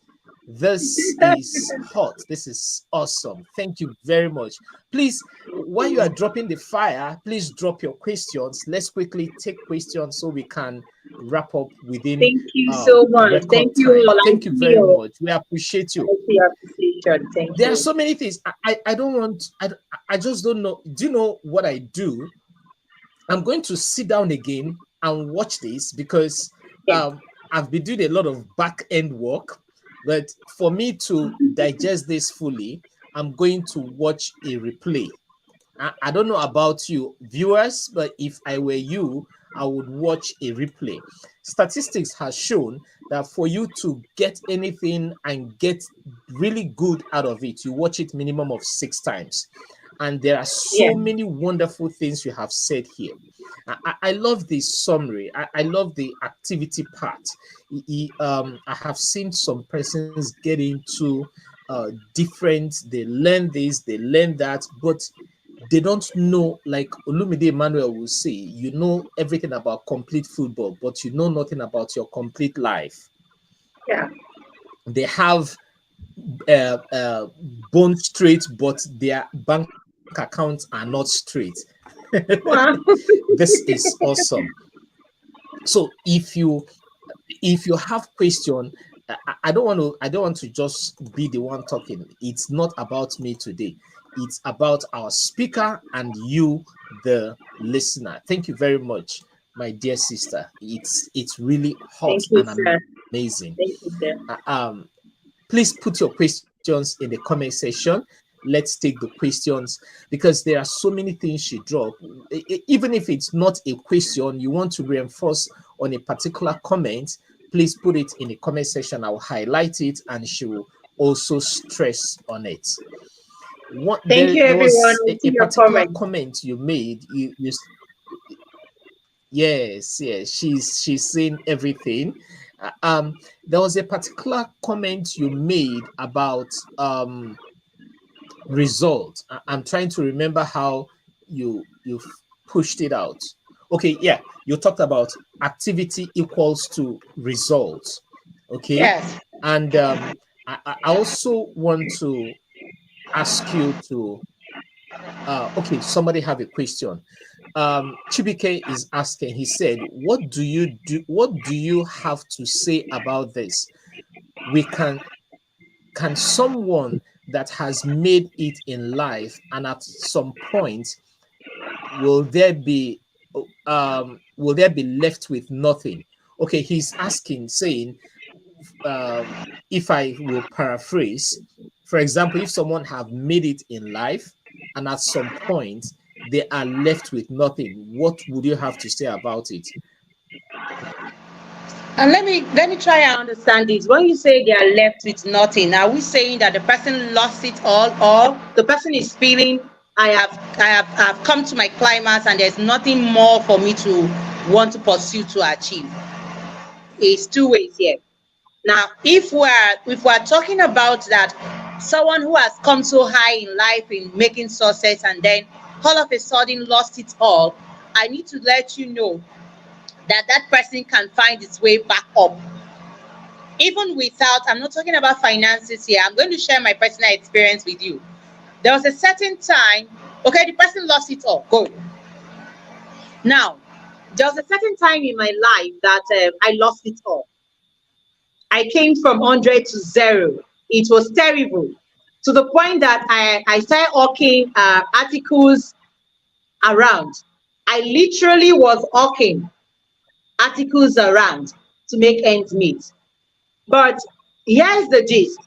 Speaker 1: This is hot. This is awesome. Thank you very much. Please, while you are dropping the fire, please drop your questions. Let's quickly take questions so we can wrap up within
Speaker 3: Thank you so much.
Speaker 1: record
Speaker 3: Thank you
Speaker 1: time.
Speaker 3: all.
Speaker 1: Thank you very much. We appreciate you.
Speaker 3: I see your appreciation. Thank
Speaker 1: There are
Speaker 3: you.
Speaker 1: so many things. I don't want, I just don't know. Do you know what I do? I'm going to sit down again and watch this because
Speaker 3: Yeah.
Speaker 1: I've been doing a lot of back end work. But for me to digest this fully, I'm going to watch a replay. I don't know about you viewers, but if I were you, I would watch a replay. Statistics has shown that for you to get anything and get really good out of it, you watch it minimum of 6 times. And there are
Speaker 3: Yeah.
Speaker 1: so many wonderful things you have said here. I love the summary. I love the activity part. I have seen some persons get into different, they learn this, they learn that, but they don't know, like Olumide Emmanuel will say, you know everything about complete football, but you know nothing about your complete life.
Speaker 3: Yeah.
Speaker 1: They have uh, uh, bone straight, but their bank accounts are not straight.
Speaker 3: Wow.
Speaker 1: This is awesome. So if you have question, I don't want to just be the one talking. It's not about me today. It's about our speaker and you, the listener. Thank you very much, my dear sister. It's really hot
Speaker 3: Thank you,
Speaker 1: and
Speaker 3: sir.
Speaker 1: amazing.
Speaker 3: Thank you, sir.
Speaker 1: Please put your questions in the comment section. Let's take the questions because there are so many things she dropped. Even if it's not a question, you want to reinforce on a particular comment, please put it in the comment section. I'll highlight it and she will also stress on it.
Speaker 3: Thank you,
Speaker 1: There
Speaker 3: everyone.
Speaker 1: was
Speaker 3: We'll see
Speaker 1: a
Speaker 3: your
Speaker 1: particular
Speaker 3: comments.
Speaker 1: comment you made. Yes, she's saying everything. Uh, Um, there was a particular comment you made about result. I'm trying to remember how you pushed it out. Okay, yeah, you talked about activity equals to results. Okay,
Speaker 2: Yes.
Speaker 1: and I also want to ask you to. Okay, somebody have a question. Chibike is asking. He said, "What do you do? What do you have to say about this? We can someone that has made it in life and at some point will there be left with nothing?" Okay, he's asking, saying, if I will paraphrase, for example, if someone have made it in life and at some point they are left with nothing, what would you have to say about it?
Speaker 2: And let me try and understand this. When you say they are left with nothing, are we saying that the person lost it all, or the person is feeling I've come to my climax and there's nothing more for me to want to pursue to achieve? It's two ways here. Now, if we're talking about that, someone who has come so high in life in making success and then all of a sudden lost it all, I need to let you know that that person can find its way back up even without. I'm not talking about finances here. I'm going to share my personal experience with you. There was a certain time, okay, the person lost it all. Good. Now, there was a certain time in my life that I lost it all. I came from 100 to zero. It was terrible to the point that I started hawking articles around. I literally was hawking articles around to make ends meet. But here's the gist.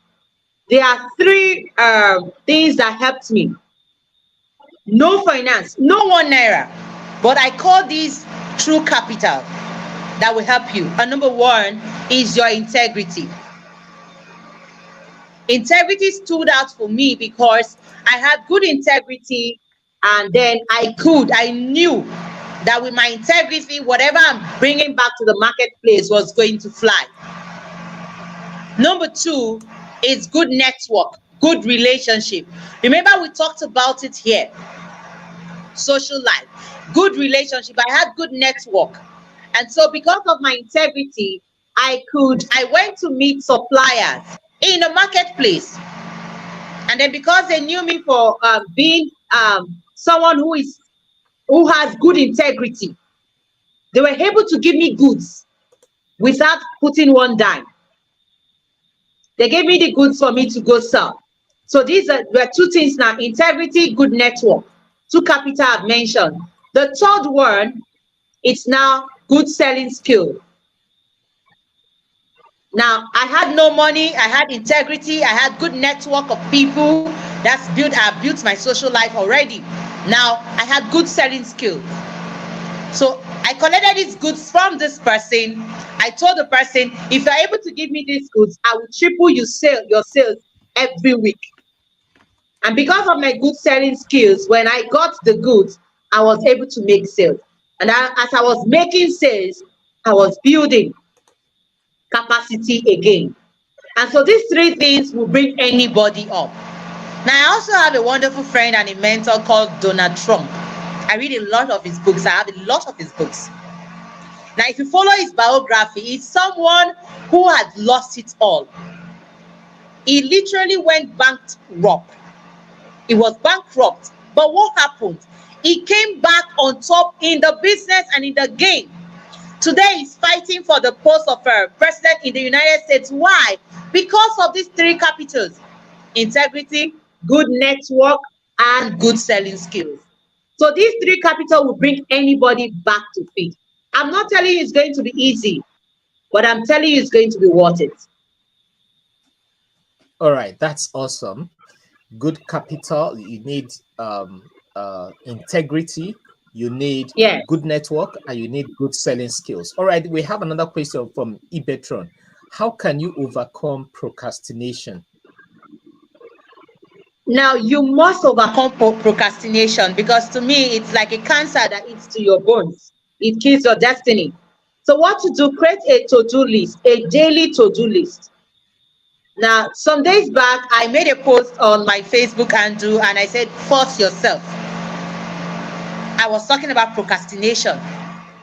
Speaker 2: There are three things that helped me. No finance, no 1 naira. But I call these true capital that will help you. And number one is your integrity. Integrity stood out for me because I had good integrity, and then I knew that with my integrity, whatever I'm bringing back to the marketplace was going to fly. Number two is good network, good relationship. Remember, we talked about it here. Social life, good relationship. I had good network. And so because of my integrity, I went to meet suppliers in the marketplace. And then because they knew me for being someone who has good integrity, they were able to give me goods without putting one dime. They gave me the goods for me to go sell. So were two things now: integrity, good network. Two capital I've mentioned. The third one, it's now good selling skill. Now, I had no money, I had integrity, I had good network of people. I've built my social life already. Now, I had good selling skills. So I collected these goods from this person. I told the person, if you're able to give me these goods, I will triple your sales every week. And because of my good selling skills, when I got the goods, I was able to make sales. And as I was making sales, I was building capacity again. And so these three things will bring anybody up. Now, I also have a wonderful friend and a mentor called Donald Trump. I read a lot of his books. I have a lot of his books. Now, if you follow his biography, he's someone who had lost it all. He literally went bankrupt. He was bankrupt. But what happened? He came back on top in the business and in the game. Today, he's fighting for the post of president in the United States. Why? Because of these three capitals: integrity, good network, and good selling skills. So these three capital will bring anybody back to feet. I'm not telling you it's going to be easy, but I'm telling you it's going to be worth it.
Speaker 1: All right, that's awesome. Good capital. You need integrity. You need
Speaker 3: Yes.
Speaker 1: good network, and you need good selling skills. All right, we have another question from Ibetron. How can you overcome procrastination?
Speaker 2: Now, you must overcome procrastination, because to me, it's like a cancer that eats to your bones. It kills your destiny. So what to do? Create a to-do list, a daily to-do list. Now, some days back, I made a post on my Facebook handle and I said, force yourself. I was talking about procrastination.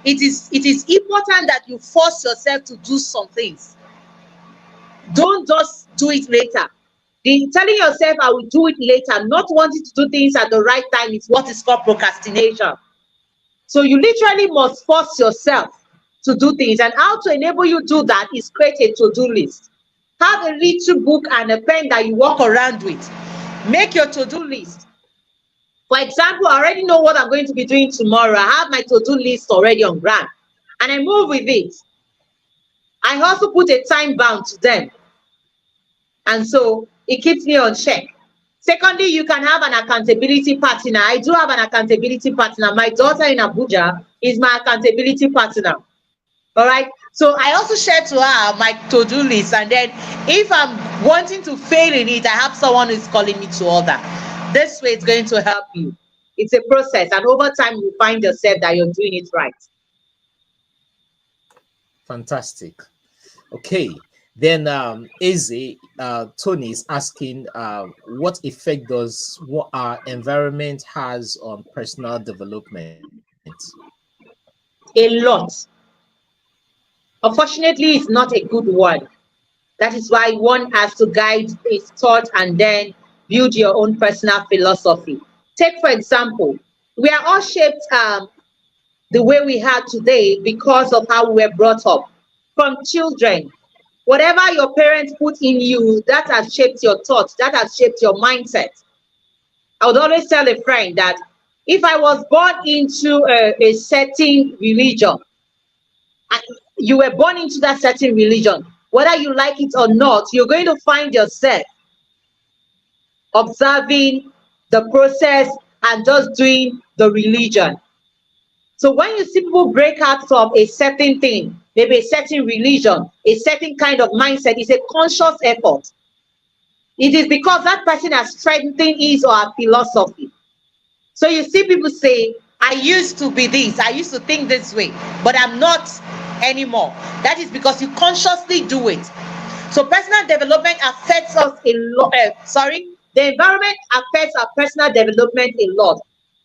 Speaker 2: It is important that you force yourself to do some things. Don't just do it later. Telling yourself I will do it later, not wanting to do things at the right time, is what is called procrastination. So you literally must force yourself to do things. And how to enable you do that is create a to-do list. Have a little book and a pen that you walk around with. Make your to-do list. For example, I already know what I'm going to be doing tomorrow. I have my to-do list already on ground, and I move with it. I also put a time bound to them, and so it keeps me on check. Secondly, you can have an accountability partner. I do have an accountability partner. My daughter in Abuja is my accountability partner. All right. So I also share to her my to-do list, and then if I'm wanting to fail in it, I have someone who's calling me to order. This way, it's going to help you.
Speaker 3: It's a process, and over time, you find yourself that you're doing it right.
Speaker 1: Fantastic. Okay. Then Izzy, Tony is asking, what effect does what our environment has on personal development?
Speaker 3: A lot. Unfortunately, it's not a good one. That is why one has to guide his thought and then build your own personal philosophy. Take, for example, we are all shaped the way we are today because of how we were brought up. From children, whatever your parents put in you, that has shaped your thoughts, that has shaped your mindset. I would always tell a friend that if I was born into a certain religion, I- you were born into that certain religion, whether you like it or not, you're going to find yourself observing the process and just doing the religion. So when you see people break out from a certain thing, maybe a certain religion, a certain kind of mindset, it's a conscious effort. It is because that person has strengthened his or her philosophy. So you see people say, I used to be this, I used to think this way, but I'm not anymore. That is because you consciously do it. So personal development affects us a lot. The environment affects our personal development a lot.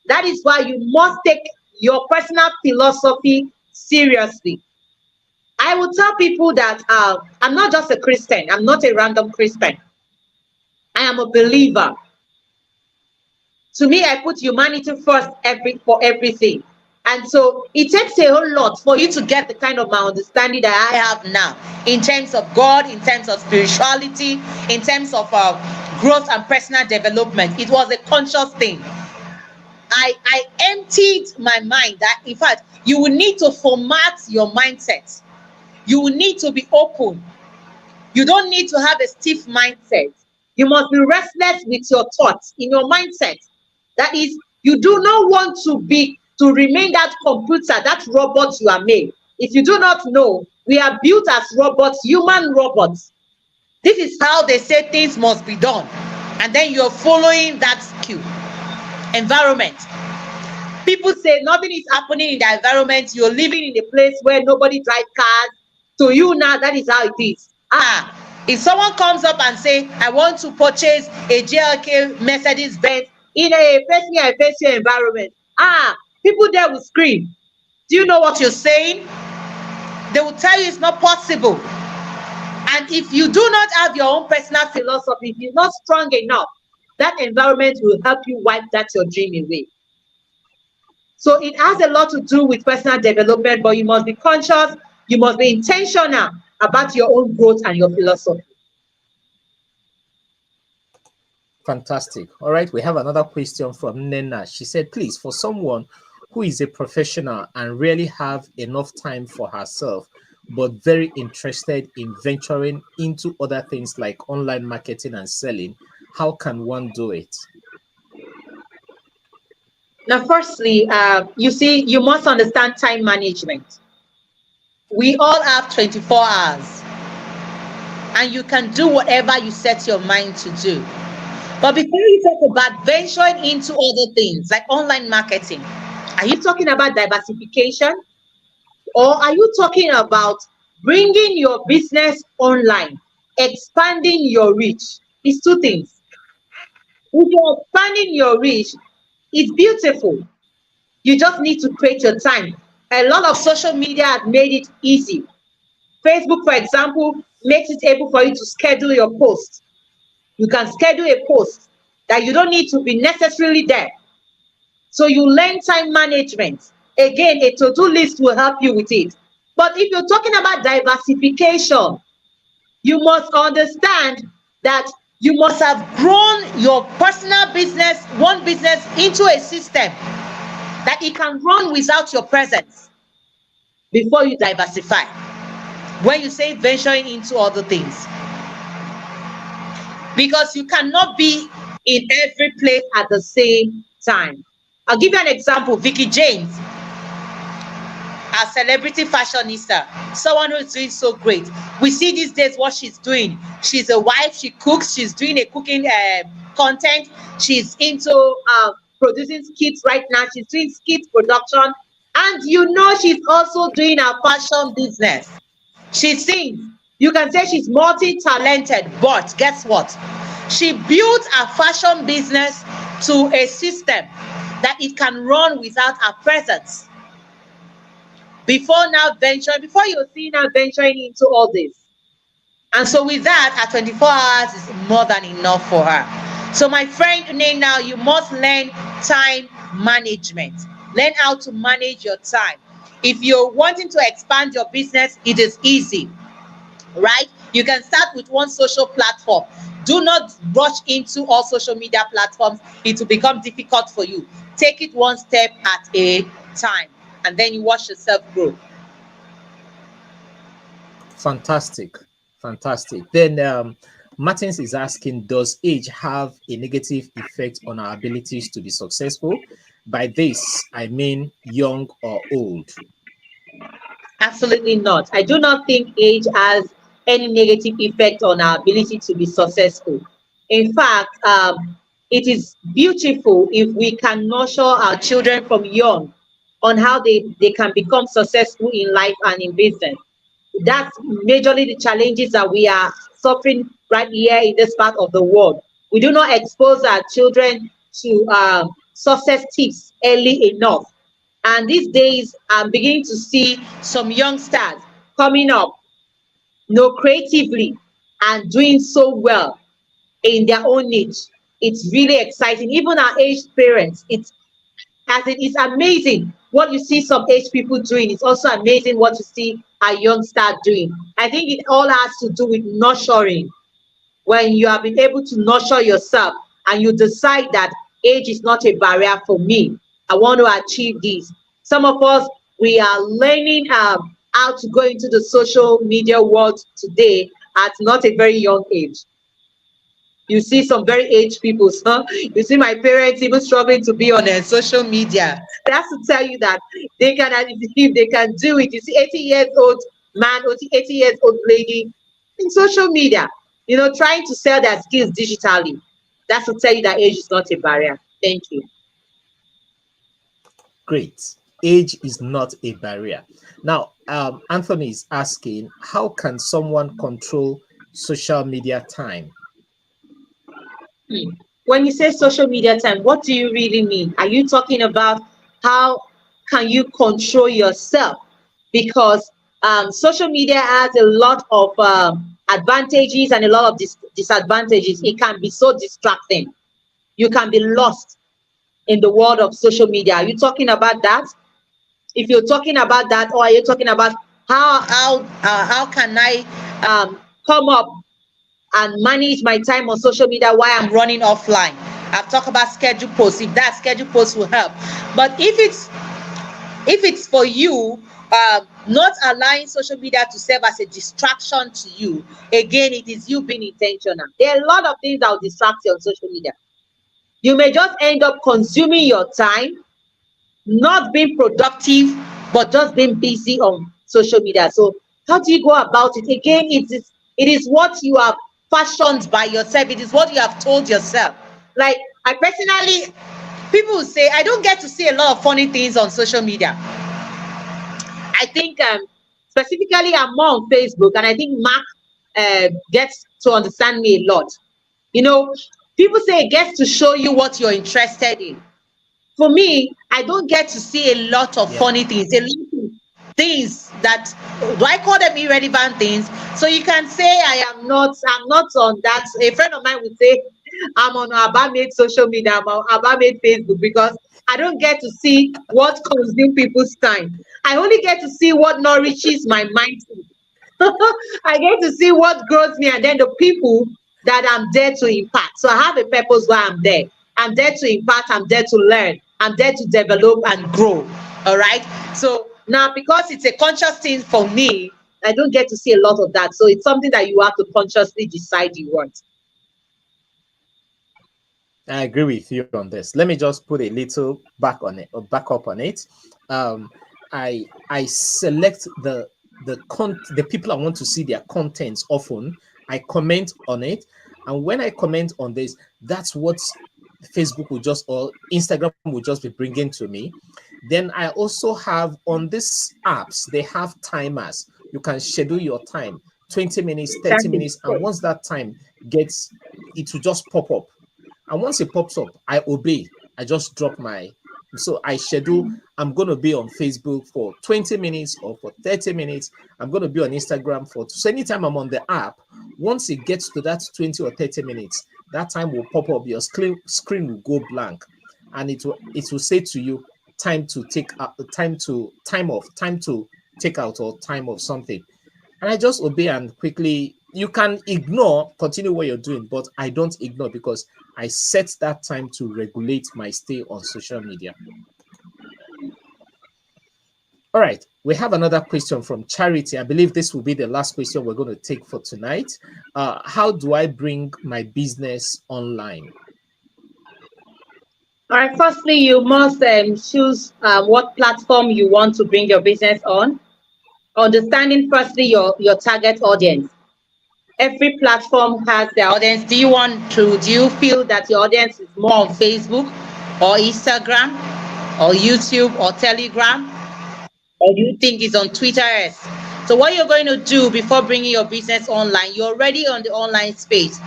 Speaker 3: That is why you must take your personal philosophy seriously. I will tell people that I'm not just a Christian. I'm not a random Christian. I am a believer. To me, I put humanity first for everything. And so it takes a whole lot for you to get the kind of my understanding that I have now in terms of God, in terms of spirituality, in terms of growth and personal development. It was a conscious thing. I emptied my mind that, in fact, you will need to format your mindset. You will need to be open. You don't need to have a stiff mindset. You must be restless with your thoughts in your mindset. That is, you do not want to remain that computer, that robot you are made. If you do not know, we are built as robots, human robots. This is how they say things must be done. And then you're following that cue. Environment. People say nothing is happening in the environment. You're living in a place where nobody drives cars. To you now, that is how it is. If someone comes up and say, I want to purchase a JLK Mercedes Benz in a face me I face you environment, people there will scream. Do you know what you're saying? They will tell you it's not possible. And if you do not have your own personal philosophy, if you're not strong enough, that environment will help you wipe that your dream away. So it has a lot to do with personal development, but you must be conscious, you must be intentional about your own growth and your philosophy.
Speaker 1: Fantastic. All right, we have another question from Nena. She said, please, for someone who is a professional and really have enough time for herself, but very interested in venturing into other things like online marketing and selling, how can one do it?
Speaker 3: Now, firstly, you see, you must understand time management. We all have 24 hours, and you can do whatever you set your mind to do. But before you talk about venturing into other things like online marketing, are you talking about diversification? Or are you talking about bringing your business online, expanding your reach? It's two things. If you're expanding your reach, it's beautiful. You just need to create your time. A lot of social media has made it easy. Facebook, for example, makes it able for you to schedule your posts. You can schedule a post that you don't need to be necessarily there. So you learn time management. Again, a to-do list will help you with it. But if you're talking about diversification, you must understand that you must have grown your personal business, one business, into a system that it can run without your presence before you diversify. When you say venturing into other things, because you cannot be in every place at the same time. I'll give you an example. Vicky James.
Speaker 2: a celebrity fashionista, someone who's doing so great. We see these days what she's doing. She's a wife, she cooks, she's doing a cooking content, she's into producing skits right now, she's doing skit production, and she's also doing a fashion business. She sings. You can say she's multi-talented, but guess what? She built a fashion business to a system that it can run without her presence. Before you're seeing her venturing into all this. And so with that, her 24 hours is more than enough for her. So my friend Nena, you must learn time management. Learn how to manage your time. If you're wanting to expand your business, it is easy, right? You can start with one social platform. Do not rush into all social media platforms. It will become difficult for you. Take it one step at a time, and then you watch yourself grow.
Speaker 1: Fantastic. Fantastic. Then Martins is asking, does age have a negative effect on our abilities to be successful? By this, I mean young or old.
Speaker 3: Absolutely not. I do not think age has any negative effect on our ability to be successful. In fact, it is beautiful if we can nurture our children from young on how they can become successful in life and in business. That's majorly the challenges that we are suffering right here in this part of the world. We do not expose our children to success tips early enough. And these days, I'm beginning to see some youngsters coming up, creatively and doing so well in their own niche. It's really exciting. Even our aged parents, it's amazing what you see some aged people doing. It's also amazing what you see a youngster doing. I think it all has to do with nurturing. When you have been able to nurture yourself and you decide that age is not a barrier for me, I want to achieve this. Some of us, we are learning how to go into the social media world today at not a very young age. You see some very aged people, huh? You see my parents even struggling to be on social media. That's to tell you that they can, if they can do it. You see 80 years old man or 80 years old lady in social media, trying to sell their skills digitally. That's to tell you that age is not a barrier. Thank you.
Speaker 1: Great. Age is not a barrier. Now, Anthony is asking, how can someone control social media time?
Speaker 3: When you say social media time, what do you really mean? Are you talking about how can you control yourself? Because social media has a lot of advantages and a lot of disadvantages. It can be so distracting. You can be lost in the world of social media. Are you talking about that? If you're talking about that, or are you talking about how can I come up and manage my time on social media while I'm running offline? I've talked about schedule posts. If that schedule post will help, but if it's for you, not allowing social media to serve as a distraction to you, again, it is you being intentional. There are a lot of things that will distract you on social media. You may just end up consuming your time, not being productive, but just being busy on social media. So how do you go about it? Again, it is what you have fashioned by yourself. It is what you have told yourself. Like, I personally, people will say I don't get to see a lot of funny things on social media. I think specifically I'm more on Facebook, and I think Mark gets to understand me a lot. You know, People say it gets to show you what you're interested in. For me, I don't get to see a lot of
Speaker 1: Yeah.
Speaker 3: funny things, a lot of things that, do I call them irrelevant things? So you can say I'm not on that. A friend of mine would say I'm on Abamade social media, I'm on Abamade Facebook, because I don't get to see what consumes people's time. I only get to see what nourishes my mind. I get to see what grows me, and then the people that I'm there to impact. So I have a purpose why I'm there. I'm there to impact, I'm there to learn, I'm there to develop and grow. All right. So now, because it's a conscious thing for me, I don't get to see a lot of that. So it's something that you have to consciously decide you want.
Speaker 1: I agree with you on this. Let me just put a little back on it, or back up on it. Um, I select the people I want to see their contents often. I comment on it, and when I comment on this, that's what Facebook will just, or Instagram will just be bringing to me. Then I also have on these apps, they have timers. You can schedule your time, 20 minutes, 30
Speaker 3: That is
Speaker 1: minutes, and
Speaker 3: good.
Speaker 1: once that time gets, it will just pop up. And once it pops up, I obey. I just drop my, so I schedule, I'm going to be on Facebook for 20 minutes or for 30 minutes. I'm going to be on Instagram for, so anytime I'm on the app, once it gets to that 20 or 30 minutes, that time will pop up, your screen will go blank, and it will say to you, time to take time off, time to take out, or time of something. And I just obey and quickly, you can ignore, continue what you're doing, but I don't ignore because I set that time to regulate my stay on social media. All right, we have another question from Charity. I believe this will be the last question we're going to take for tonight. How do I bring my business online?
Speaker 3: All right, firstly, you must choose what platform you want to bring your business on. Understanding firstly your target audience. Every platform has their audience. Do you feel that your audience is more on Facebook or Instagram or YouTube or Telegram? Or do you think it's on Twitter? So what you're going to do before bringing your business online, you're already on the online space.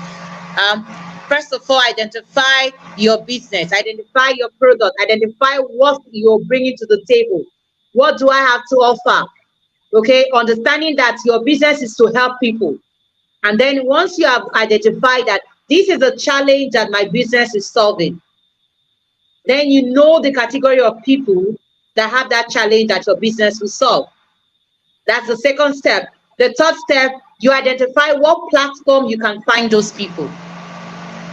Speaker 3: Um, First of all, identify your business, identify your product, identify what you're bringing to the table. What do I have to offer? Okay, understanding that your business is to help people. And then once you have identified that this is a challenge that my business is solving, then you know the category of people that have that challenge that your business will solve. That's the second step. The third step, you identify what platform you can find those people.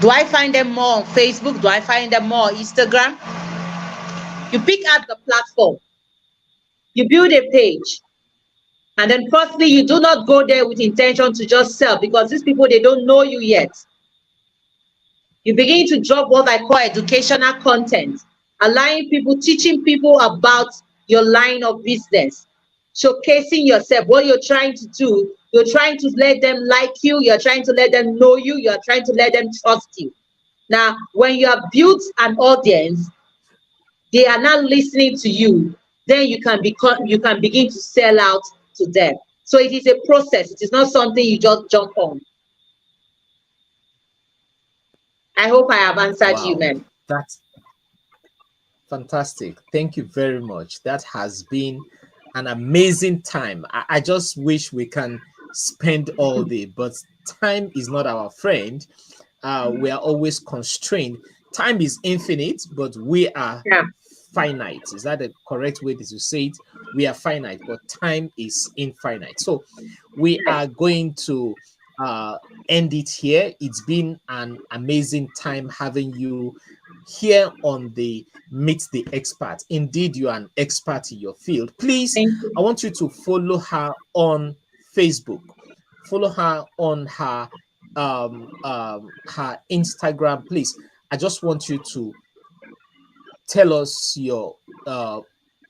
Speaker 3: Do I find them more on Facebook? Do I find them more on Instagram? You pick out the platform, you build a page, and then firstly, you do not go there with intention to just sell because these people, they don't know you yet. You begin to drop what I call educational content, allowing people, teaching people about your line of business, showcasing yourself, what you're trying to do. You're trying to let them like you, you're trying to let them know you, you're trying to let them trust you. Now, when you have built an audience, they are now listening to you, then you can begin to sell out to them. So it is a process, it is not something you just jump on. I hope I have answered you,
Speaker 1: Wow,
Speaker 3: man.
Speaker 1: that's fantastic. Thank you very much. That has been an amazing time. I just wish we can spend all day, but time is not our friend. We are always constrained. Time is infinite, but we are
Speaker 3: Yeah.
Speaker 1: finite. Is that the correct way to say it? We are finite, but time is infinite. So we
Speaker 3: Yes.
Speaker 1: are going to uh, end it here. It's been an amazing time having you here on the Meet the Expert. Indeed, you are an expert in your field. Please,
Speaker 3: Thank
Speaker 1: I
Speaker 3: you.
Speaker 1: want you to follow her on Facebook. Follow her on her Instagram. Please, I just want you to tell us your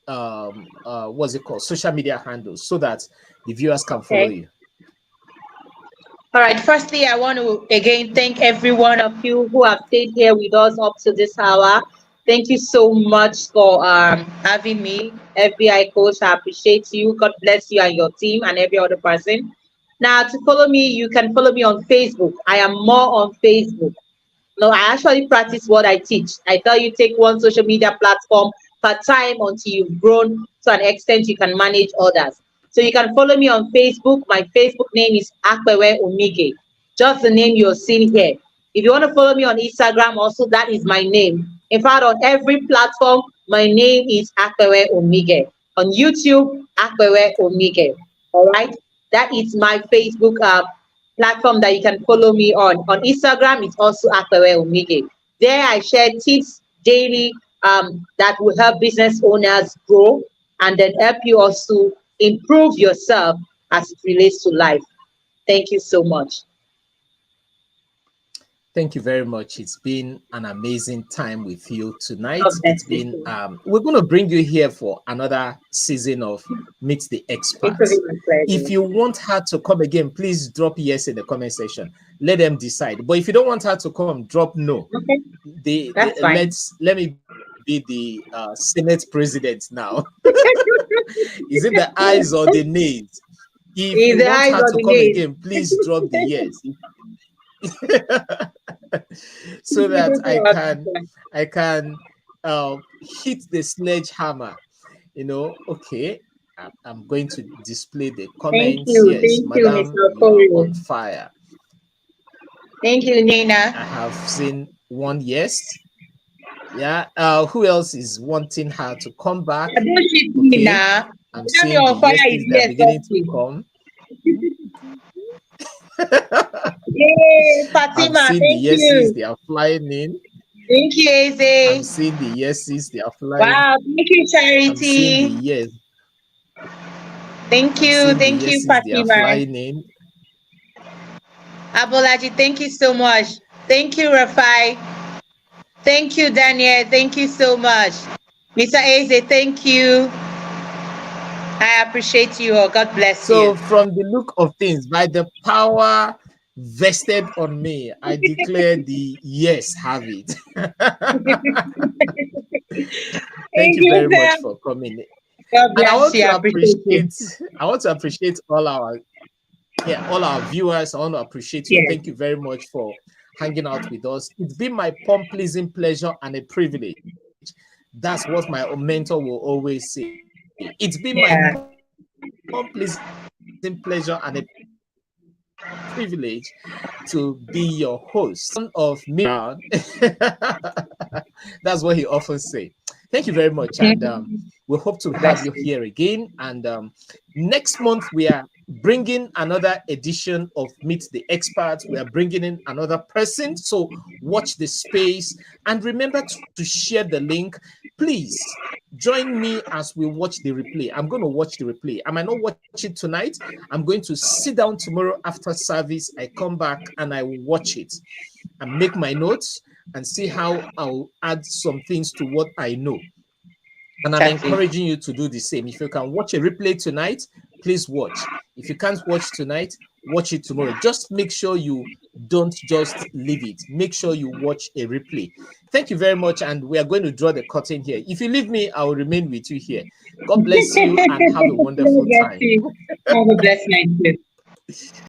Speaker 1: what's it called, social media handles, so that the viewers can follow
Speaker 3: Okay.
Speaker 1: you.
Speaker 3: All right. Firstly, I want to again thank every one of you who have stayed here with us up to this hour. Thank you so much for having me, FBI coach. I appreciate you. God bless you and your team and every other person. Now, to follow me, you can follow me on Facebook. I am more on Facebook. No, I actually practice what I teach. I tell you, take one social media platform per time until you've grown to an extent you can manage others. So you can follow me on Facebook. My Facebook name is Akwewe Omige, just the name you're seeing here. If you want to follow me on Instagram, also that is my name. In fact, on every platform, my name is Akwewe Omige. On YouTube, Akwewe Omige. All right, that is my Facebook platform that you can follow me on. On Instagram, it's also Akwewe Omige. There I share tips daily that will help business owners grow and then help you also improve yourself as it relates to life. Thank you so much.
Speaker 1: Thank you very much. It's been an amazing time with you tonight.
Speaker 3: God
Speaker 1: It's
Speaker 3: bless you
Speaker 1: been
Speaker 3: too.
Speaker 1: we're going to bring you here for another season of Meet the
Speaker 3: It will be
Speaker 1: Experts.
Speaker 3: my
Speaker 1: If
Speaker 3: pleasure.
Speaker 1: you want her to come again, please drop yes in the comment section. Let them decide. But if you don't want her to come, drop no.
Speaker 3: Okay,
Speaker 1: The
Speaker 3: that's fine.
Speaker 1: let me be the Senate president now. Is it the eyes or the nays? If you
Speaker 3: Is the
Speaker 1: want
Speaker 3: eyes
Speaker 1: her
Speaker 3: or
Speaker 1: to
Speaker 3: the
Speaker 1: come
Speaker 3: nails?
Speaker 1: again, please drop the yes. So that I can hit the sledgehammer. Okay. I'm going to display the comments. Yes,
Speaker 3: Thank you,
Speaker 1: madam,
Speaker 3: Mr.
Speaker 1: you are on
Speaker 3: Koyo.
Speaker 1: fire.
Speaker 3: Thank you, Nina.
Speaker 1: I have seen one yes. Yeah. Who else is wanting her to come back?
Speaker 3: Don't shoot me
Speaker 1: Okay.
Speaker 3: now.
Speaker 1: I'm
Speaker 3: Tell me
Speaker 1: seeing the
Speaker 3: your fire is
Speaker 1: yeses that are
Speaker 3: here
Speaker 1: beginning to
Speaker 3: softly.
Speaker 1: come.
Speaker 3: Yay,
Speaker 1: I'm
Speaker 3: Fatima,
Speaker 1: seeing the
Speaker 3: thank
Speaker 1: yeses,
Speaker 3: you.
Speaker 1: they are flying in.
Speaker 3: Thank you,
Speaker 1: I'm
Speaker 3: Eze.
Speaker 1: seeing the yeses, they are flying.
Speaker 3: Wow, thank you,
Speaker 1: I'm seeing the
Speaker 3: Charity.
Speaker 1: yes. I'm seeing the
Speaker 3: Thank you,
Speaker 1: yeses, they are
Speaker 3: Fatima.
Speaker 1: flying in.
Speaker 2: Abolaji, thank you so much. Thank you, Rafai. Thank you, Daniel. Thank you so much. Mr. Eze, thank you. I appreciate you all. God bless you.
Speaker 1: So, from the look of things, by the power vested on me, I declare the yes, have it. Thank
Speaker 3: Thank
Speaker 1: you
Speaker 3: you,
Speaker 1: very much
Speaker 3: Sam.
Speaker 1: for coming.
Speaker 3: God
Speaker 1: And I
Speaker 3: bless
Speaker 1: want
Speaker 3: you.
Speaker 1: to
Speaker 3: I appreciate you.
Speaker 1: appreciate, I want to appreciate all our viewers. I want to appreciate you.
Speaker 3: Yes,
Speaker 1: Thank you very much for hanging out with us. It's been my pleasing pleasure and a privilege. That's what my mentor will always say. It's been my
Speaker 3: yeah.
Speaker 1: pleasing pleasure and a privilege to be your host. Son of Miriam. That's what he often say. Thank you very much, and we hope to have
Speaker 3: Bless
Speaker 1: you
Speaker 3: you.
Speaker 1: here again. And next month we are bringing another edition of Meet the Experts. We are bringing in another person. So watch the space and remember to share the link. Please join me as we watch the replay. I'm going to watch the replay. I might not watch it tonight. I'm going to sit down tomorrow after service. I come back and I will watch it and make my notes and see how I'll add some things to what I know. And I'm
Speaker 2: That's it.
Speaker 1: encouraging you to do the same. If you can watch a replay tonight, please watch. If you can't watch tonight, watch it tomorrow. Just make sure you don't just leave it. Make sure you watch a replay. Thank you very much. And we are going to draw the curtain here. If you leave me, I will remain with you here. God bless you and have a
Speaker 3: God
Speaker 1: wonderful
Speaker 3: bless
Speaker 1: time.
Speaker 3: you. Have a blessed night. Too.